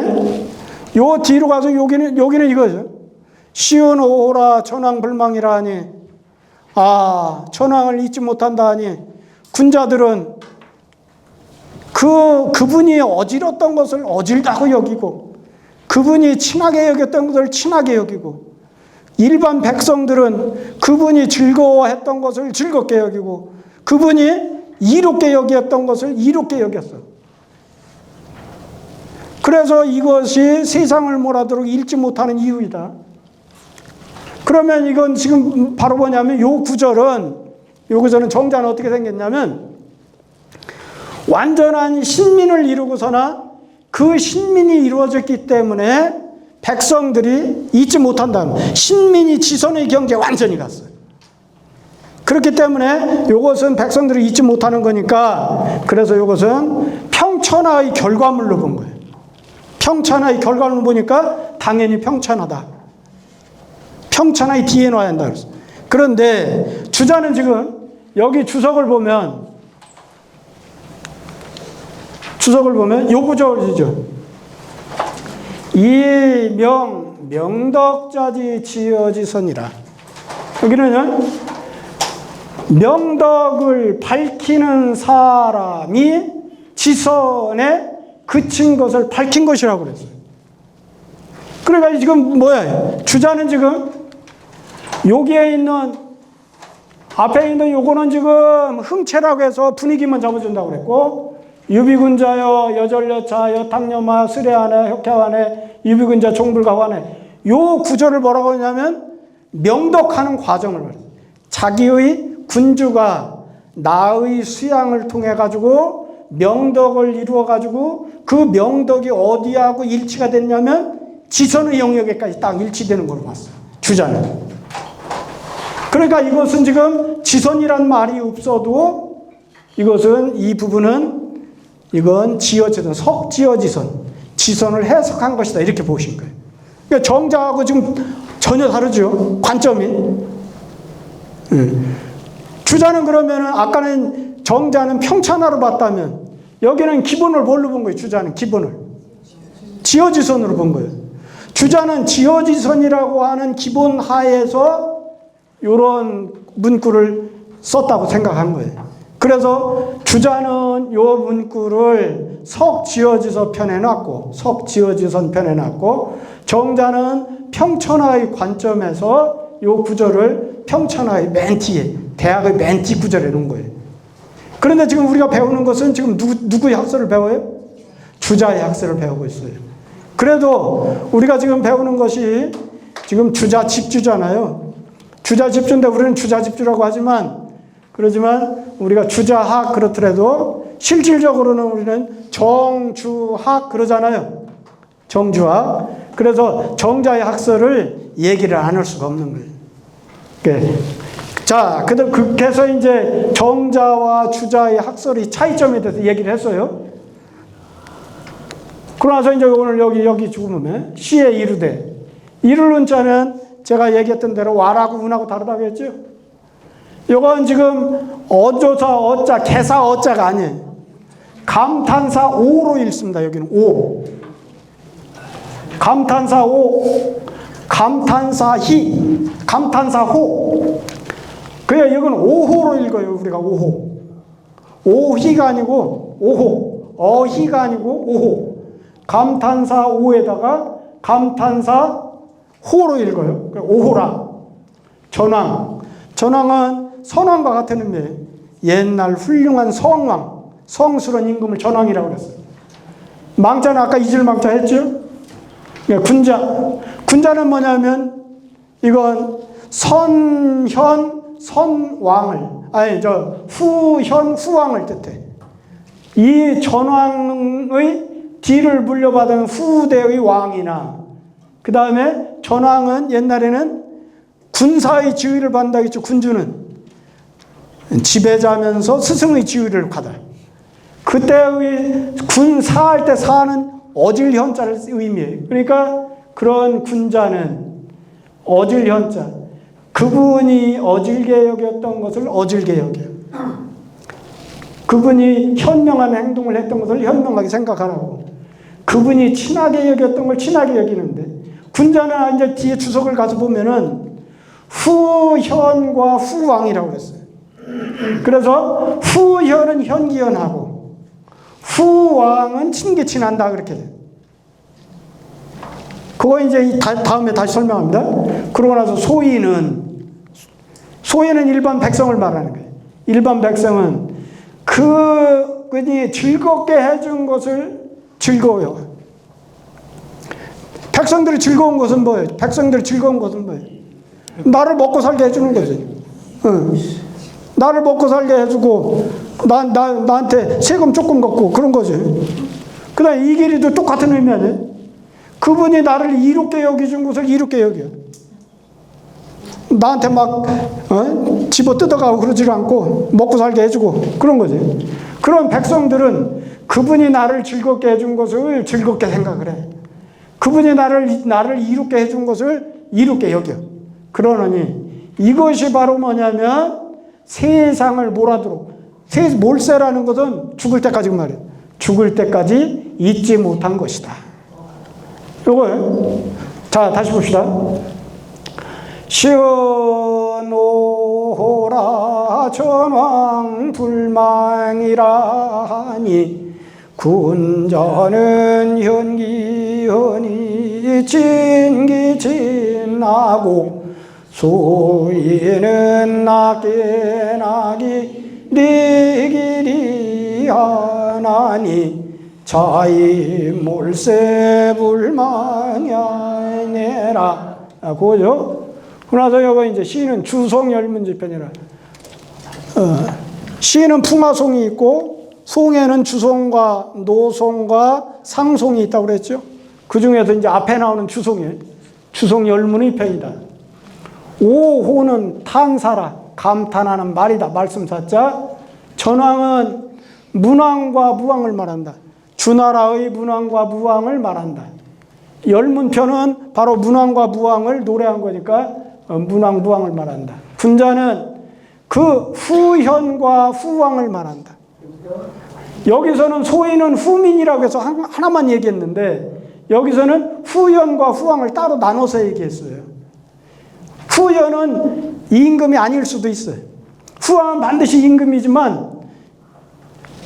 요 뒤로 가서 여기는 이거죠. 시은 오호라 천황불망이라 하니 천황을 잊지 못한다 하니 군자들은 그분이 어지럽던 것을 어질다고 여기고 그분이 친하게 여겼던 것을 친하게 여기고 일반 백성들은 그분이 즐거워했던 것을 즐겁게 여기고 그분이 이롭게 여겼던 것을 이롭게 여겼어. 그래서 이것이 세상을 몰아도록 잃지 못하는 이유이다. 그러면 이건 지금 바로 뭐냐면 요 구절은 정자는 어떻게 생겼냐면 완전한 신민을 이루고서나 그 신민이 이루어졌기 때문에 백성들이 잊지 못한다. 신민이 지선의 경지에 완전히 갔어요. 그렇기 때문에 이것은 백성들이 잊지 못하는 거니까 그래서 이것은 평천하의 결과물로 본 거예요. 평천하의 결과물로 보니까 당연히 평천하다. 평천하의 뒤에 놔야 한다. 그런데 주자는 지금 여기 주석을 보면 이 구절이죠. 명덕자지 지어지선이라. 여기는 명덕을 밝히는 사람이 지선에 그친 것을 밝힌 것이라고 그랬어요. 그러니까 지금 뭐야? 주자는 지금 여기에 있는 앞에 있는 요거는 지금 흥체라고 해서 분위기만 잡아준다고 그랬고, 유비군자여 여전여차 탕녀마 스레하네 혁해하네 유비군자 종불가하네, 요 구조를 뭐라고 하냐면 명덕하는 과정을 말해요. 자기의 군주가 나의 수양을 통해 가지고 명덕을 이루어 가지고 그 명덕이 어디하고 일치가 됐냐면 지선의 영역에까지 딱 일치되는 걸로 봤어요. 주자는. 그러니까 이것은 지금 지선이란 말이 없어도 이것은 이 부분은 이건 지어지선 석지어지선 지선을 해석한 것이다 이렇게 보신 거예요. 그러니까 정자하고 지금 전혀 다르죠. 관점이. 주자는 그러면은 아까는 정자는 평천하로 봤다면 여기는 기본을 뭘로 본 거예요? 주자는 기본을 지어지선으로 본 거예요. 주자는 지어지선이라고 하는 기본 하에서 이런 문구를 썼다고 생각한 거예요. 그래서 주자는 요 문구를 석지어지선 편에놨고 석지어지선 편에놨고, 정자는 평천하의 관점에서 요 구절을 평천하의 맨 뒤에 대학의 맨 뒤 구절에 놓은 거예요. 그런데 지금 우리가 배우는 것은 지금 누구의 학설을 배워요? 주자의 학설을 배우고 있어요. 그래도 우리가 지금 배우는 것이 지금 주자 집주잖아요. 주자 집주인데 우리는 주자 집주라고 하지만 그러지만 우리가 주자학 그렇더라도 실질적으로는 우리는 정주학 그러잖아요. 정주학. 그래서 정자의 학설을 얘기를 안 할 수가 없는 거예요. 자, 그래서 이제 정자와 주자의 학설의 차이점에 대해서 얘기를 했어요. 그러나서 이제 오늘 여기 죽으면 시에 이르되, 이르는 자는 제가 얘기했던 대로 와라고 운하고 다르다고 했죠. 이건 지금 어조사 어자 개사 어자가 아니에요. 감탄사 오로 읽습니다. 여기는 오. 감탄사 오, 감탄사 희, 감탄사 호. 그래 이건 오호로 읽어요. 우리가 오호. 오희가 아니고 오호. 어희가 아니고 오호. 감탄사 오에다가 감탄사 호로 읽어요. 오호라. 전왕. 전왕은 선왕과 같은 의미예요. 옛날 훌륭한 성왕, 성스러운 임금을 전왕이라고 그랬어요. 망자는 아까 이질망자 했죠? 군자. 군자는 뭐냐면 이건 선현, 선왕을, 후현, 후왕을 뜻해. 이 전왕의 뒤를 물려받은 후대의 왕이나, 그 다음에 전왕은 옛날에는 군사의 지위를 받는다 했죠. 군주는 지배자면서 스승의 지위를 받아. 그때의 군사할 때 사는 어질현자를 의미해요. 그러니까 그런 군자는 어질현자, 그분이 어질게 여겼던 것을 어질게 여겨요. 그분이 현명한 행동을 했던 것을 현명하게 생각하라고, 그분이 친하게 여겼던 걸 친하게 여기는데, 군자는 이제 뒤에 주석을 가서 보면은 후현과 후왕이라고 했어요. 그래서 후현은 현기현하고 후왕은 친기친한다 그렇게 돼요. 그거 이제 다음에 다시 설명합니다. 그러고 나서 소인은 일반 백성을 말하는 거예요. 일반 백성은 그분이 즐겁게 해준 것을 즐거워요. 백성들이 즐거운 것은 뭐예요? 백성들이 즐거운 것은 뭐예요? 나를 먹고 살게 해주는 거지. 나를 먹고 살게 해주고 나한테 세금 조금 걷고 그런 거지. 그 다음에 이 길이도 똑같은 의미 아니에요? 그분이 나를 이롭게 여기준 것을 이롭게 여겨. 나한테 막 집어 뜯어가고 그러지 않고 먹고 살게 해주고 그런 거지. 그런 백성들은 그분이 나를 즐겁게 해준 것을 즐겁게 생각을 해. 그분이 나를 이롭게 해준 것을 이롭게 여겨. 그러느니 이것이 바로 뭐냐면 세상을 몰아도록, 몰세라는 것은 죽을 때까지 말이에요. 죽을 때까지 잊지 못한 것이다. 요거예요. 자, 다시 봅시다. 시원오호라 전왕 불망이라니 군자는 현기현이 진기진하고 소인은 낙계낙이 리기리하나니 자이 몰세불망야내라. 그거죠. 그러나서 여기 이제 시는 주송열문지편이라. 시는 풍화송이 있고 송에는 주송과 노송과 상송이 있다고 그랬죠. 그 중에서 이제 앞에 나오는 주송이에요. 주송열문의 편이다. 오호는 탄사라, 감탄하는 말이다. 말씀사자. 전왕은 문왕과 무왕을 말한다. 주나라의 문왕과 무왕을 말한다. 열문편은 바로 문왕과 무왕을 노래한 거니까 문왕, 무왕을 말한다. 군자는 그 후현과 후왕을 말한다. 여기서는 소인은 후민이라고 해서 하나만 얘기했는데 여기서는 후현과 후왕을 따로 나눠서 얘기했어요. 후현은 임금이 아닐 수도 있어요. 후왕은 반드시 임금이지만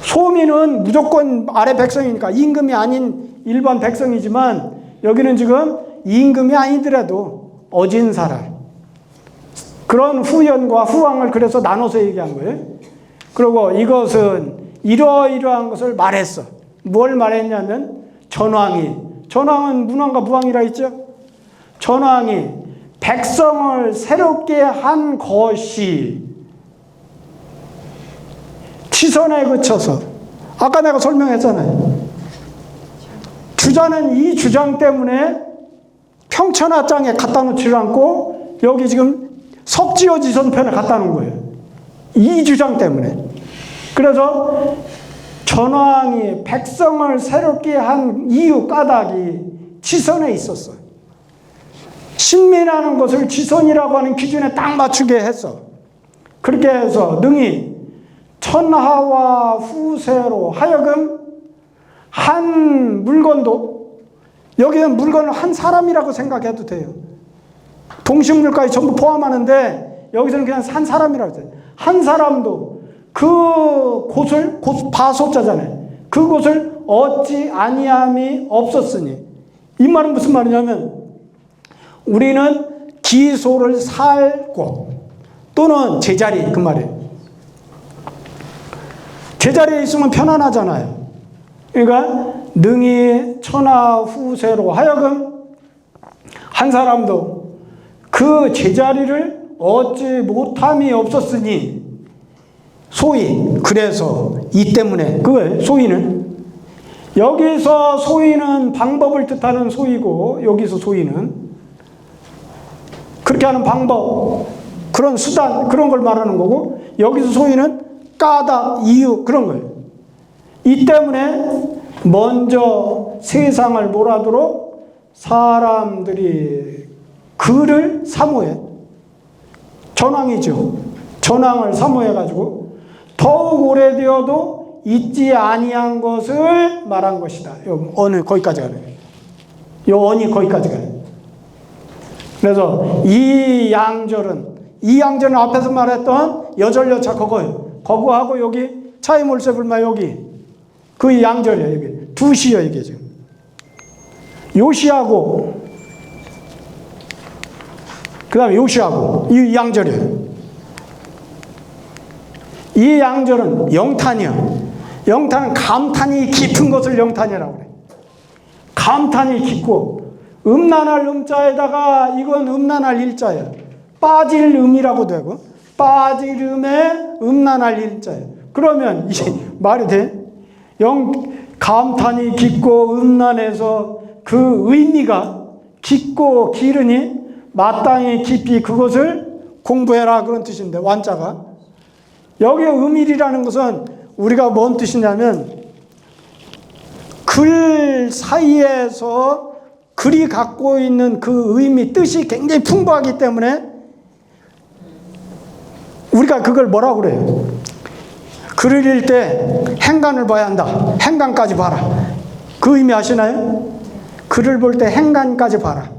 소민은 무조건 아래 백성이니까 임금이 아닌 일반 백성이지만 여기는 지금 임금이 아니더라도 어진 사람 그런 후현과 후왕을 그래서 나눠서 얘기한 거예요. 그리고 이것은 이러이러한 것을 말했어. 뭘 말했냐면 전왕은 문왕과 무왕이라 했죠. 전왕이 백성을 새롭게 한 것이 치선에 그쳐서 아까 내가 설명했잖아요. 주자는 이 주장 때문에 평천하장에 갖다 놓지를 않고 여기 지금 석지어지선편에 갖다 놓은 거예요. 이 주장 때문에. 그래서 전왕이 백성을 새롭게 한 이유 까닭이 치선에 있었어요. 신민하는 것을 지선이라고 하는 기준에 딱 맞추게 했어. 그렇게 해서 능히 천하와 후세로 하여금 한 물건도 여기는 물건을 한 사람이라고 생각해도 돼요. 동식물까지 전부 포함하는데 여기서는 그냥 한 사람이라고 해요. 한 사람도 그 곳을 바소자잖아요. 그곳을 얻지 아니함이 없었으니 이 말은 무슨 말이냐면 우리는 기소를 살 곳 또는 제자리 그 말이에요. 제자리에 있으면 편안하잖아요. 그러니까 능히 천하후세로 하여금 한 사람도 그 제자리를 얻지 못함이 없었으니 소위 그래서 이 때문에 그거예요. 소위는 여기서 소위는 방법을 뜻하는 소위고 여기서 소위는 그렇게 하는 방법 그런 수단 그런 걸 말하는 거고 여기서 소위는 까닭 이유 그런 거예요. 이 때문에 먼저 세상을 몰아도록 사람들이 그를 사모해 전왕이죠. 전왕을 사모해가지고 더욱 오래되어도 잊지 아니한 것을 말한 것이다. 요 언이 거기까지 가네. 요 언이 거기까지 가네. 그래서 이 양절은 앞에서 말했던 여절여차 그거예요. 거구하고 여기 차이몰세불마 여기 그 양절이에요. 여기 두 시예요. 이게 지금 요시하고 그 다음에 요시하고 이 양절이에요. 이 양절은 영탄이요. 영탄은 감탄이 깊은 것을 영탄이라고 그래요. 감탄이 깊고 음란할 음자에다가 이건 음란할 일자예요. 빠질 음이라고 되고 빠질 음에 음란할 일자예요. 그러면 이게 말이 돼? 감탄이 깊고 음란해서 그 의미가 깊고 기르니 마땅히 깊이 그것을 공부해라 그런 뜻인데 완자가 여기 음일이라는 것은 우리가 뭔 뜻이냐면 글 사이에서 글이 갖고 있는 그 의미 뜻이 굉장히 풍부하기 때문에 우리가 그걸 뭐라고 그래요? 글을 읽을 때 행간을 봐야 한다. 행간까지 봐라. 그 의미 아시나요? 글을 볼 때 행간까지 봐라.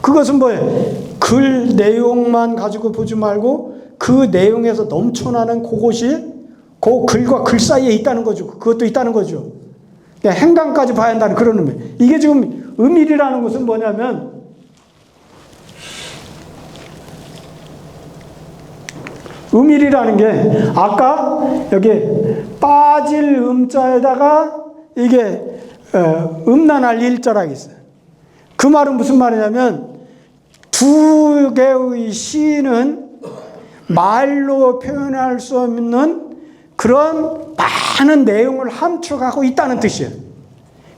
그것은 뭐예요? 글 내용만 가지고 보지 말고 그 내용에서 넘쳐나는 그것이 그 글과 글 사이에 있다는 거죠. 그것도 있다는 거죠. 그러니까 행간까지 봐야 한다는 그런 의미. 이게 지금 음일이라는 것은 뭐냐면 음일이라는 게 아까 여기 빠질 음자에다가 이게 음란할 일자라고 있어요. 그 말은 무슨 말이냐면 두 개의 시는 말로 표현할 수 없는 그런 많은 내용을 함축하고 있다는 뜻이에요.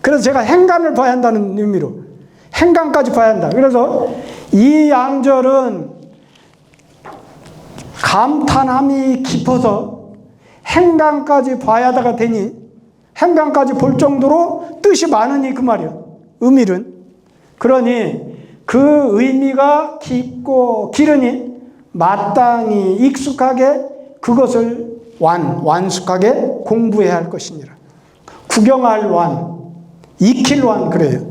그래서 제가 행간을 봐야 한다는 의미로 행간까지 봐야 한다. 그래서 이 양절은 감탄함이 깊어서 행간까지 봐야 다가 되니 행간까지 볼 정도로 뜻이 많으니 그 말이에요. 음일은. 그러니 그 의미가 깊고 기르니 마땅히 익숙하게 그것을 완숙하게 공부해야 할 것이니라. 구경할 완, 익힐 완 그래요.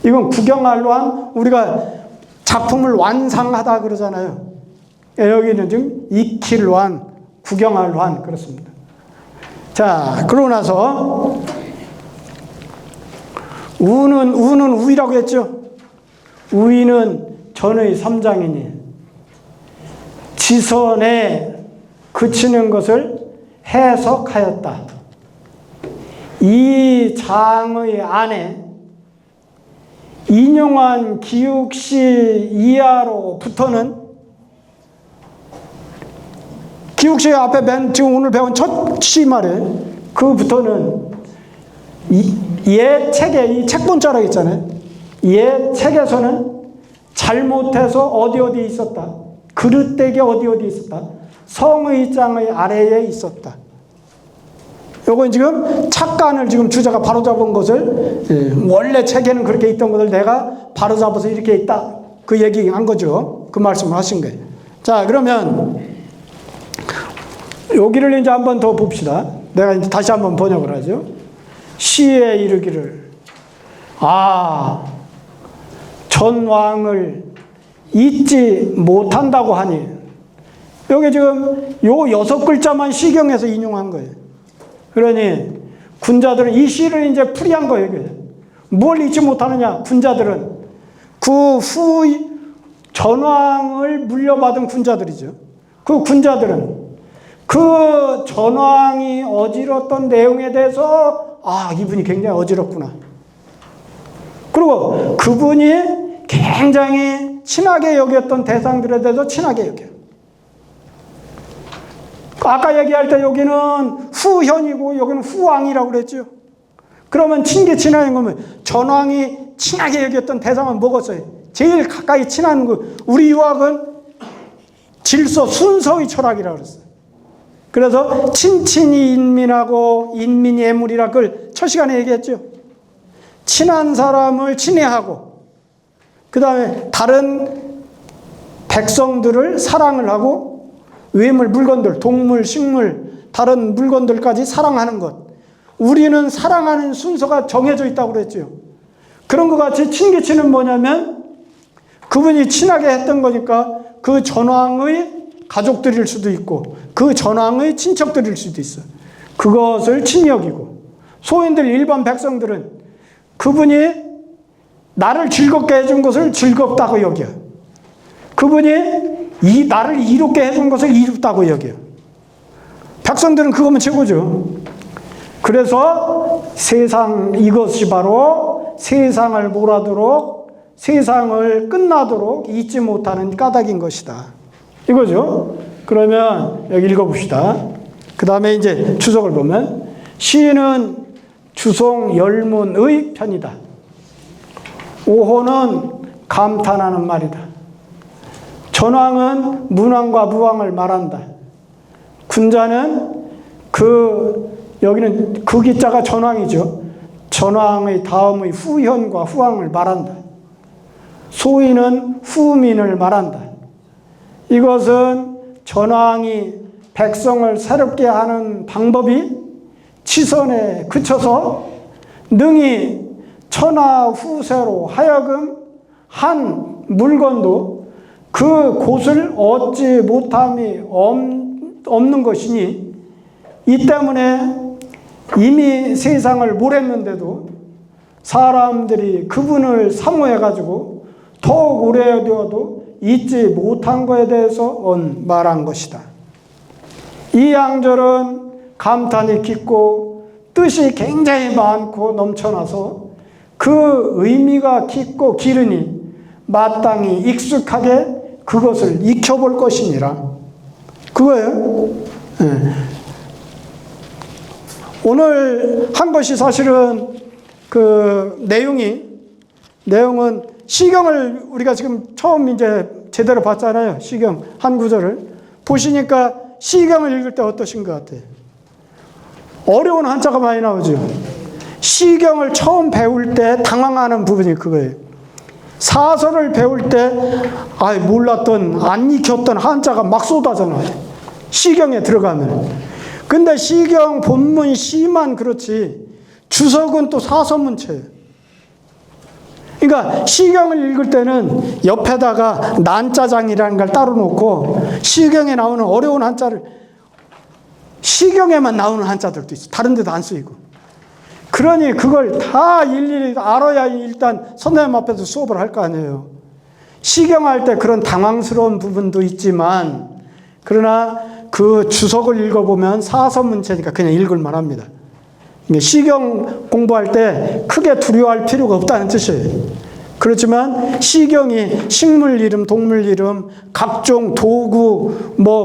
이건 구경할 완, 우리가 작품을 완상하다 그러잖아요. 여기는 지금 익힐 완, 구경할 완 그렇습니다. 자, 그러고 나서 우는 우이라고 했죠. 우이는 전의 삼장이니 지선에 그치는 것을 해석하였다. 이 장의 안에 인용한 기욱시 이하로부터는 기욱시 앞에 지금 오늘 배운 첫 시 말이에요. 그부터는 옛 책에 이 책본자라고 있잖아요. 옛 책에서는 잘못해서 어디 있었다. 그릇되게 어디 있었다. 성의장의 아래에 있었다. 요건 지금 착간을 지금 주자가 바로잡은 것을 원래 책에는 그렇게 있던 것을 내가 바로잡아서 이렇게 있다. 그 얘기한 거죠. 그 말씀을 하신 거예요. 자, 그러면 여기를 이제 한번 더 봅시다. 내가 이제 다시 한번 번역을 하죠. 시에 이르기를 전왕을 잊지 못한다고 하니 여기 지금 요 6글자만 시경에서 인용한 거예요. 그러니 군자들은 이 시를 이제 풀이한 거예요. 뭘 잊지 못하느냐? 군자들은 그 후 전왕을 물려받은 군자들이죠. 그 군자들은 그 전왕이 어지럽던 내용에 대해서 이분이 굉장히 어지럽구나. 그리고 그분이 굉장히 친하게 여겼던 대상들에 대해서 친하게 여겨요. 아까 얘기할 때 여기는 후현이고 여기는 후왕이라고 그랬죠. 그러면 친게 친하는 거면 전왕이 친하게 여겼던 대상은 뭐겠어요? 제일 가까이 친한 거. 우리 유학은 질서, 순서의 철학이라고 그랬어요. 그래서 친친이 인민하고 인민이 애물이라 그걸 첫 시간에 얘기했죠. 친한 사람을 친애하고 그 다음에 다른 백성들을 사랑을 하고 외물, 물건들, 동물, 식물, 다른 물건들까지 사랑하는 것. 우리는 사랑하는 순서가 정해져 있다고 그랬죠. 그런 것 같이 친기친은 뭐냐면 그분이 친하게 했던 거니까 그 전왕의 가족들일 수도 있고 그 전왕의 친척들일 수도 있어요. 그것을 친히 여기고 소인들 일반 백성들은 그분이 나를 즐겁게 해준 것을 즐겁다고 여겨요. 그분이 나를 이롭게 해준 것을 이롭다고 여겨요. 백성들은 그거면 최고죠. 그래서 이것이 바로 세상을 몰아도록 세상을 끝나도록 잊지 못하는 까닭인 것이다. 이거죠. 그러면 여기 읽어봅시다. 그 다음에 이제 주석을 보면 시는 주송 열문의 편이다. 5호는 감탄하는 말이다. 전왕은 문왕과 무왕을 말한다. 군자는 여기는 그 기자가 전왕이죠. 전왕의 다음의 후현과 후왕을 말한다. 소인은 후민을 말한다. 이것은 전왕이 백성을 새롭게 하는 방법이 치선에 그쳐서 능히 천하후세로 하여금 한 물건도 그 곳을 얻지 못함이 없는 것이니 이 때문에 이미 세상을 몰했는데도 사람들이 그분을 사모해가지고 더욱 오래되어도 잊지 못한 것에 대해서 말한 것이다. 이 양절은 감탄이 깊고 뜻이 굉장히 많고 넘쳐나서 그 의미가 깊고 기르니 마땅히 익숙하게 그것을 익혀볼 것이니라. 그거예요. 네. 오늘 한 것이 사실은 그 내용은 시경을 우리가 지금 처음 이제 제대로 봤잖아요. 시경 한 구절을 보시니까 시경을 읽을 때 어떠신 것 같아요? 어려운 한자가 많이 나오죠. 시경을 처음 배울 때 당황하는 부분이 그거예요. 사설을 배울 때 몰랐던 안 익혔던 한자가 막 쏟아져나와요. 시경에 들어가면. 근데 시경 본문 시만 그렇지 주석은 또 사서문체예요. 그러니까 시경을 읽을 때는 옆에다가 난자장이라는 걸 따로 놓고 시경에 나오는 어려운 한자를 시경에만 나오는 한자들도 있어. 다른 데도 안 쓰이고. 그러니 그걸 다 일일이 알아야 일단 선생님 앞에서 수업을 할 거 아니에요. 시경할 때 그런 당황스러운 부분도 있지만 그러나 그 주석을 읽어보면 사서문체니까 그냥 읽을만 합니다. 시경 공부할 때 크게 두려워할 필요가 없다는 뜻이에요. 그렇지만 시경이 식물 이름, 동물 이름, 각종 도구,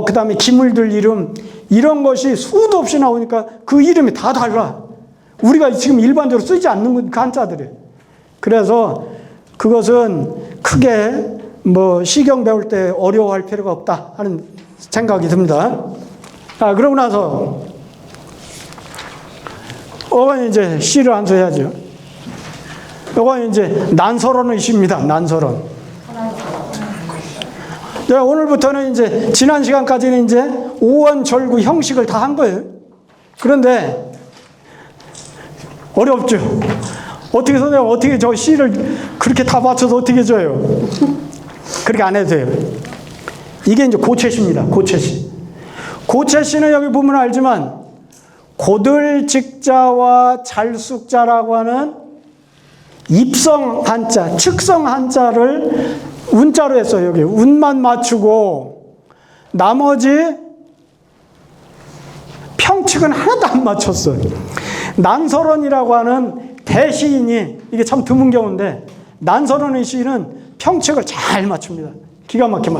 그 다음에 기물들 이름 이런 것이 수도 없이 나오니까 그 이름이 다 달라. 우리가 지금 일반적으로 쓰지 않는 그 한자들이에요. 그래서 그것은 크게 시경 배울 때 어려워할 필요가 없다 하는 생각이 듭니다. 그러고 나서 이건 이제 시를 안수해야죠. 이건 이제 난설원의 시입니다. 난설원. 오늘부터는 이제 지난 시간까지는 이제 오원절구 형식을 다 한 거예요. 그런데 어렵죠. 선생님 어떻게 저 시를 그렇게 다 맞춰서 어떻게 줘요? 그렇게 안 해도 돼요. 이게 이제 고체시입니다. 고체시. 고체시는 여기 보면 알지만 고들직자와 잘숙자라고 하는 입성 한자, 측성 한자를 운자로 했어요. 여기 운만 맞추고 나머지 평칙은 하나도 안 맞췄어요. 난설원이라고 하는 대시인이 이게 참 드문 경우인데 난설원의 시는 평칙을 잘 맞춥니다. 기가 막히게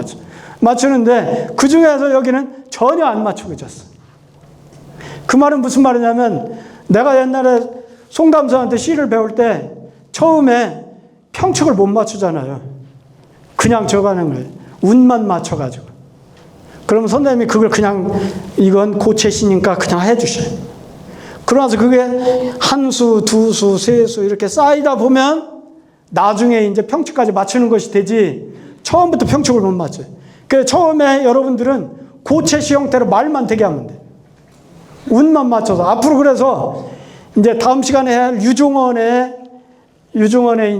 맞추는데 그 중에서 여기는 전혀 안 맞추고 있었어. 그 말은 무슨 말이냐면 내가 옛날에 송담수한테 시를 배울 때 처음에 평칙을 못 맞추잖아요. 그냥 적어가는 거예요. 운만 맞춰가지고. 그럼 선생님이 그걸 그냥 이건 고체시니까 그냥 해주셔요. 그러면서 그게 한 수, 두 수, 세 수 이렇게 쌓이다 보면 나중에 이제 평칙까지 맞추는 것이 되지 처음부터 평칙을 못 맞춰요. 그래서 처음에 여러분들은 고체시 형태로 말만 되게 하면 돼. 운만 맞춰서. 앞으로 그래서 이제 다음 시간에 할 유중원의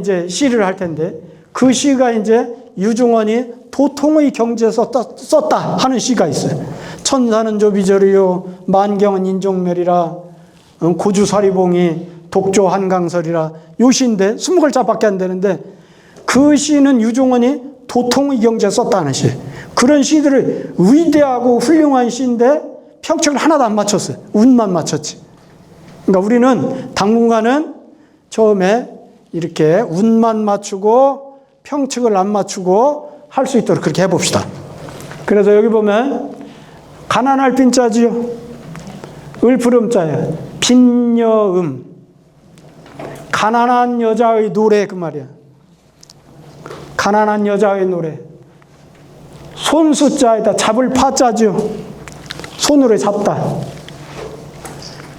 이제 시를 할 텐데 그 시가 이제 유중원이 도통의 경지에 썼다 하는 시가 있어요. 천사는 조비절이요 만경은 인종멸이라 고주사리봉이 독조 한강설이라 요 시인데 20글자밖에 안 되는데 그 시는 유중원이 도통의 경지에 썼다는 시. 그런 시들을 위대하고 훌륭한 시인데 평칙을 하나도 안 맞췄어요. 운만 맞췄지. 그러니까 우리는 당분간은 처음에 이렇게 운만 맞추고 평칙을 안 맞추고 할 수 있도록 그렇게 해봅시다. 그래서 여기 보면 가난할 빈자지요. 을푸름자야. 빈여음. 가난한 여자의 노래 그 말이야. 가난한 여자의 노래. 손수자에다 잡을 파자죠. 손으로 잡다.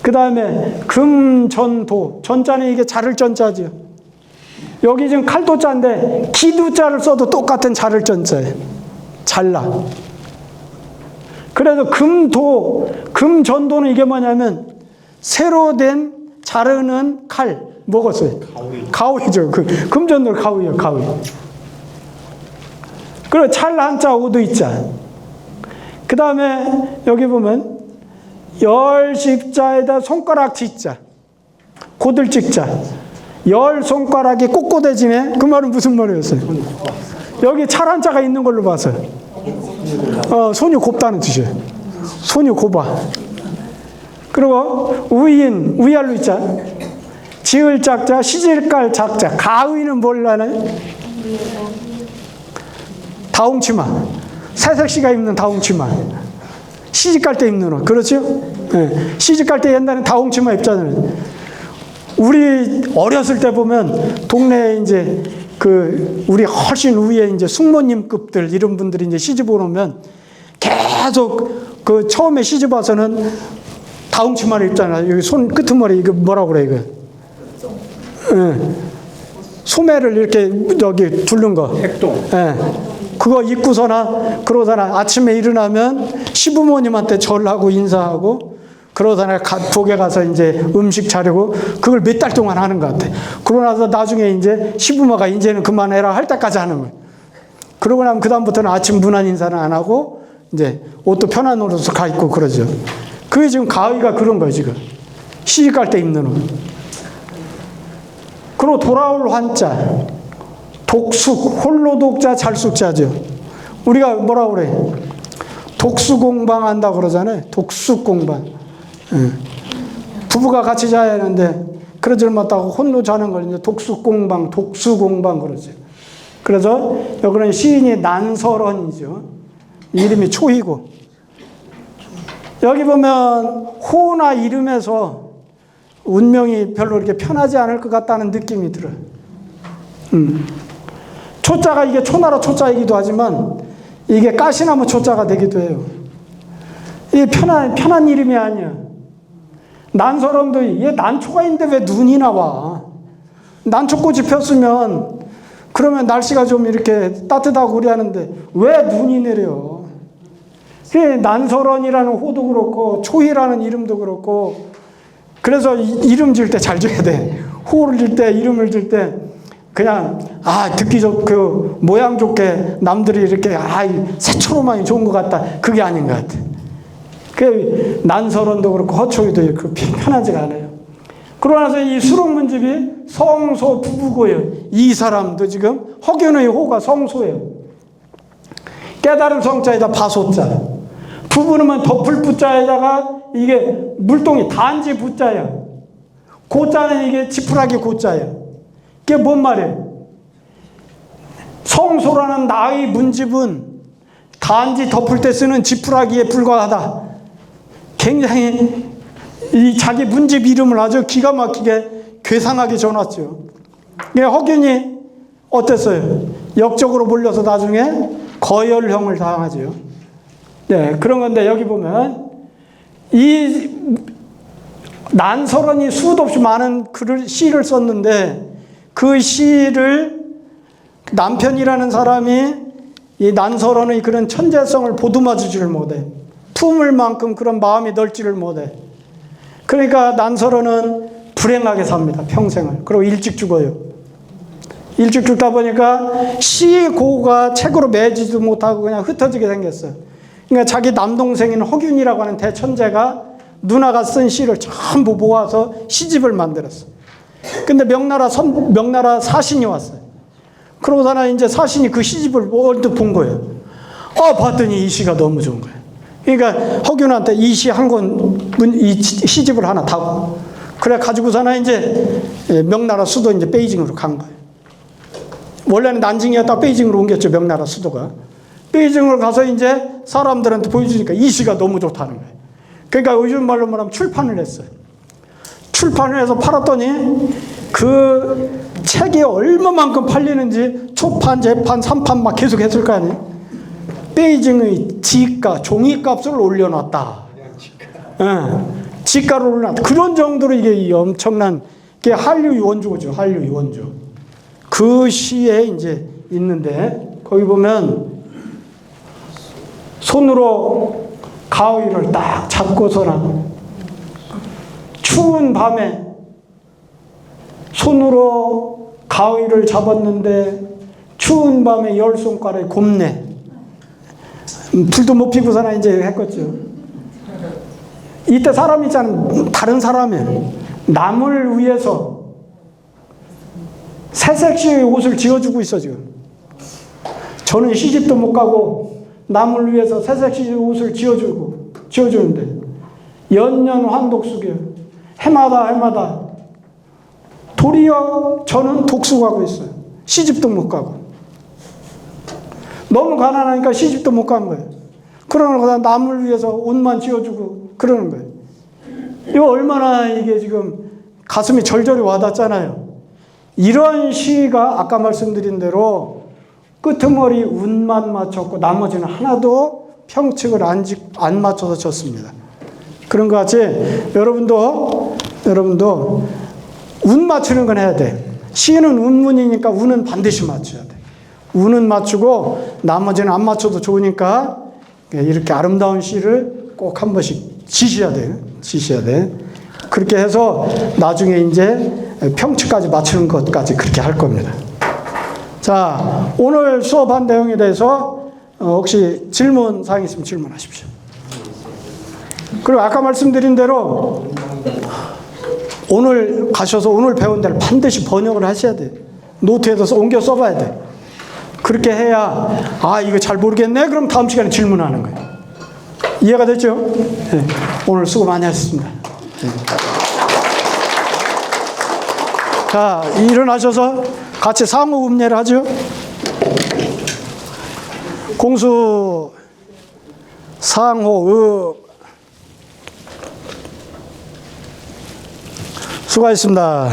그 다음에 금전도. 전자는 이게 자를 전자죠. 여기 지금 칼도자인데 기두자를 써도 똑같은 자를 전자예요. 잘라. 그래서 금전도는 이게 뭐냐면 새로 된 자르는 칼 먹었어요. 가위죠. 금전도는 가위예요. 가위. 그리고 찰 한자 오도 있자. 그 다음에 여기 보면 열 십자에다 손가락 짓자. 고들 찍자. 열 손가락이 꼿꼿해지네. 그 말은 무슨 말이었어요? 여기 char한자가 있는 걸로 봐서 손이 곱다는 뜻이에요. 손이 곱아. 그리고 우인, 위알로 있자. 지을 작자, 시질깔 작자. 가의는 뭘라나요? 다홍치마. 새색시가 입는 다홍치마. 시집갈 때 입는 옷. 그렇죠? 네. 시집갈 때 옛날엔 다홍치마 입잖아요. 우리 어렸을 때 보면 동네에 이제 우리 훨씬 위에 이제 숙모님급들 이런 분들이 이제 시집 오면 계속 처음에 시집 와서는 다홍치마를 입잖아요. 여기 손 끄트머리 이거 뭐라고 그래 이거? 예. 소매를 이렇게 여기 두른 거. 핵동. 예. 그거 입고서나 그러잖아. 아침에 일어나면 시부모님한테 절하고 인사하고 그러다가 부엌에 가서 이제 음식 차리고 그걸 몇 달 동안 하는 것 같아. 그러고 나서 나중에 이제 시부모가 이제는 그만해라 할 때까지 하는 거예요. 그러고 나면 그다음부터는 아침 문안 인사는 안 하고 이제 옷도 편한 옷으로 가 입고 그러죠. 그게 지금 가의가 그런 거예요, 지금. 시집 갈 때 입는 옷. 그리고 돌아올 환자. 독숙, 홀로 독자, 잘숙자죠. 우리가 뭐라 그래? 독수공방 한다 그러잖아요. 독숙공방. 부부가 같이 자야 하는데 그러질 못하고 홀로 자는 걸 이제 독숙공방, 독수공방 그러죠. 그래서 여기는 시인이 난설원이죠. 이름이 초이고. 여기 보면 호나 이름에서 운명이 별로 이렇게 편하지 않을 것 같다는 느낌이 들어요. 초자가 이게 초나라 초자이기도 하지만 이게 가시나무 초자가 되기도 해요. 이게 편한 이름이 아니야. 난설원도 얘 난초가 있는데 왜 눈이 나와? 난초꽃이 폈으면 그러면 날씨가 좀 이렇게 따뜻하고 그래하는데 왜 눈이 내려? 난설원이라는 호도 그렇고 초희라는 이름도 그렇고 그래서 이름 질 때 잘 줘야 돼. 호를 질 때 이름을 질 때 그냥 듣기 좋고 모양 좋게 남들이 이렇게 새초로만이 좋은 것 같다. 그게 아닌 것 같아. 그 난설원도 그렇고 허초이도 그렇게 편하지가 않아요. 그러고 나서 이 수록문집이 성소 부부고요. 이 사람도 지금 허균의 호가 성소예요. 깨달은 성자에다 바소자. 부부는 덮을 부자에다가 이게 물동이 단지 부자야. 고자는 이게 지푸라기 고자야. 그게 뭔 말이에요? 성소라는 나의 문집은 단지 덮을 때 쓰는 지푸라기에 불과하다. 굉장히 이 자기 문집 이름을 아주 기가 막히게 괴상하게 전했죠. 허균이 어땠어요? 역적으로 몰려서 나중에 거열형을 당하죠. 네, 그런 건데 여기 보면 이 난설원이 수도 없이 많은 시를 썼는데 그 시를 남편이라는 사람이 이 난설원의 그런 천재성을 보듬어주지를 못해. 품을 만큼 그런 마음이 넓지를 못해. 그러니까 난설원은 불행하게 삽니다. 평생을. 그리고 일찍 죽어요. 일찍 죽다 보니까 시고가 책으로 매지도 못하고 그냥 흩어지게 생겼어요. 그러니까 자기 남동생인 허균이라고 하는 대천재가 누나가 쓴 시를 전부 모아서 시집을 만들었어요. 근데 명나라 사신이 왔어요. 그러고서는 이제 사신이 그 시집을 언뜻 본 거예요. 봤더니 이 시가 너무 좋은 거예요. 그러니까 허균한테 이 시 한 권, 이 시집을 하나 타고, 그래 가지고서는 이제 명나라 수도 이제 베이징으로 간 거예요. 원래는 난징이었다 베이징으로 옮겼죠, 명나라 수도가. 베이징으로 가서 이제 사람들한테 보여주니까 이 시가 너무 좋다는 거예요. 그러니까 요즘 말로 말하면 출판을 했어요. 출판을 해서 팔았더니 그 책이 얼마만큼 팔리는지 초판, 재판, 3판 막 계속 했을 거 아니에요. 베이징의 지가, 종이값을 올려놨다. 지가를 올려놨다. 그런 정도로 이게 엄청난 게 한류 원조죠. 한류 원조. 그 시에 이제 있는데 거기 보면 손으로 가위를 딱 잡고서는 추운 밤에 손으로 가위를 잡았는데 추운 밤에 열 손가락이 곱네. 불도 못 피고서나 이제 했겠죠. 이때 사람 있잖아요. 다른 사람이 남을 위해서 새색시의 옷을 지어주고 있어 지금. 저는 시집도 못 가고 남을 위해서 새색시의 옷을 지어주는데 연년 환독수교 해마다 도리어 저는 독수가고 있어요. 시집도 못 가고 너무 가난하니까 시집도 못 간 거예요. 그러는 거다 남을 위해서 옷만 지어주고 그러는 거예요. 이거 얼마나 이게 지금 가슴이 절절히 와닿잖아요. 이런 시가 아까 말씀드린 대로 끄트머리 운만 맞췄고 나머지는 하나도 평측을 안 맞춰서 쳤습니다. 그런 것 같이 여러분도 운 맞추는 건 해야 돼. 시는 운문이니까 운은 반드시 맞춰야 돼. 운은 맞추고 나머지는 안 맞춰도 좋으니까 이렇게 아름다운 시를 꼭 한 번씩 지셔야 돼. 그렇게 해서 나중에 이제 평치까지 맞추는 것까지 그렇게 할 겁니다. 자, 오늘 수업한 내용에 대해서 혹시 질문 사항 있으면 질문하십시오. 그리고 아까 말씀드린 대로 오늘 가셔서 오늘 배운 대로 반드시 번역을 하셔야 돼. 노트에서 옮겨 써봐야 돼. 그렇게 해야 이거 잘 모르겠네. 그럼 다음 시간에 질문하는 거예요. 이해가 됐죠? 네. 오늘 수고 많이 하셨습니다. 네. 자, 일어나셔서 같이 상호 음례를 하죠. 공수 상호 수고하셨습니다.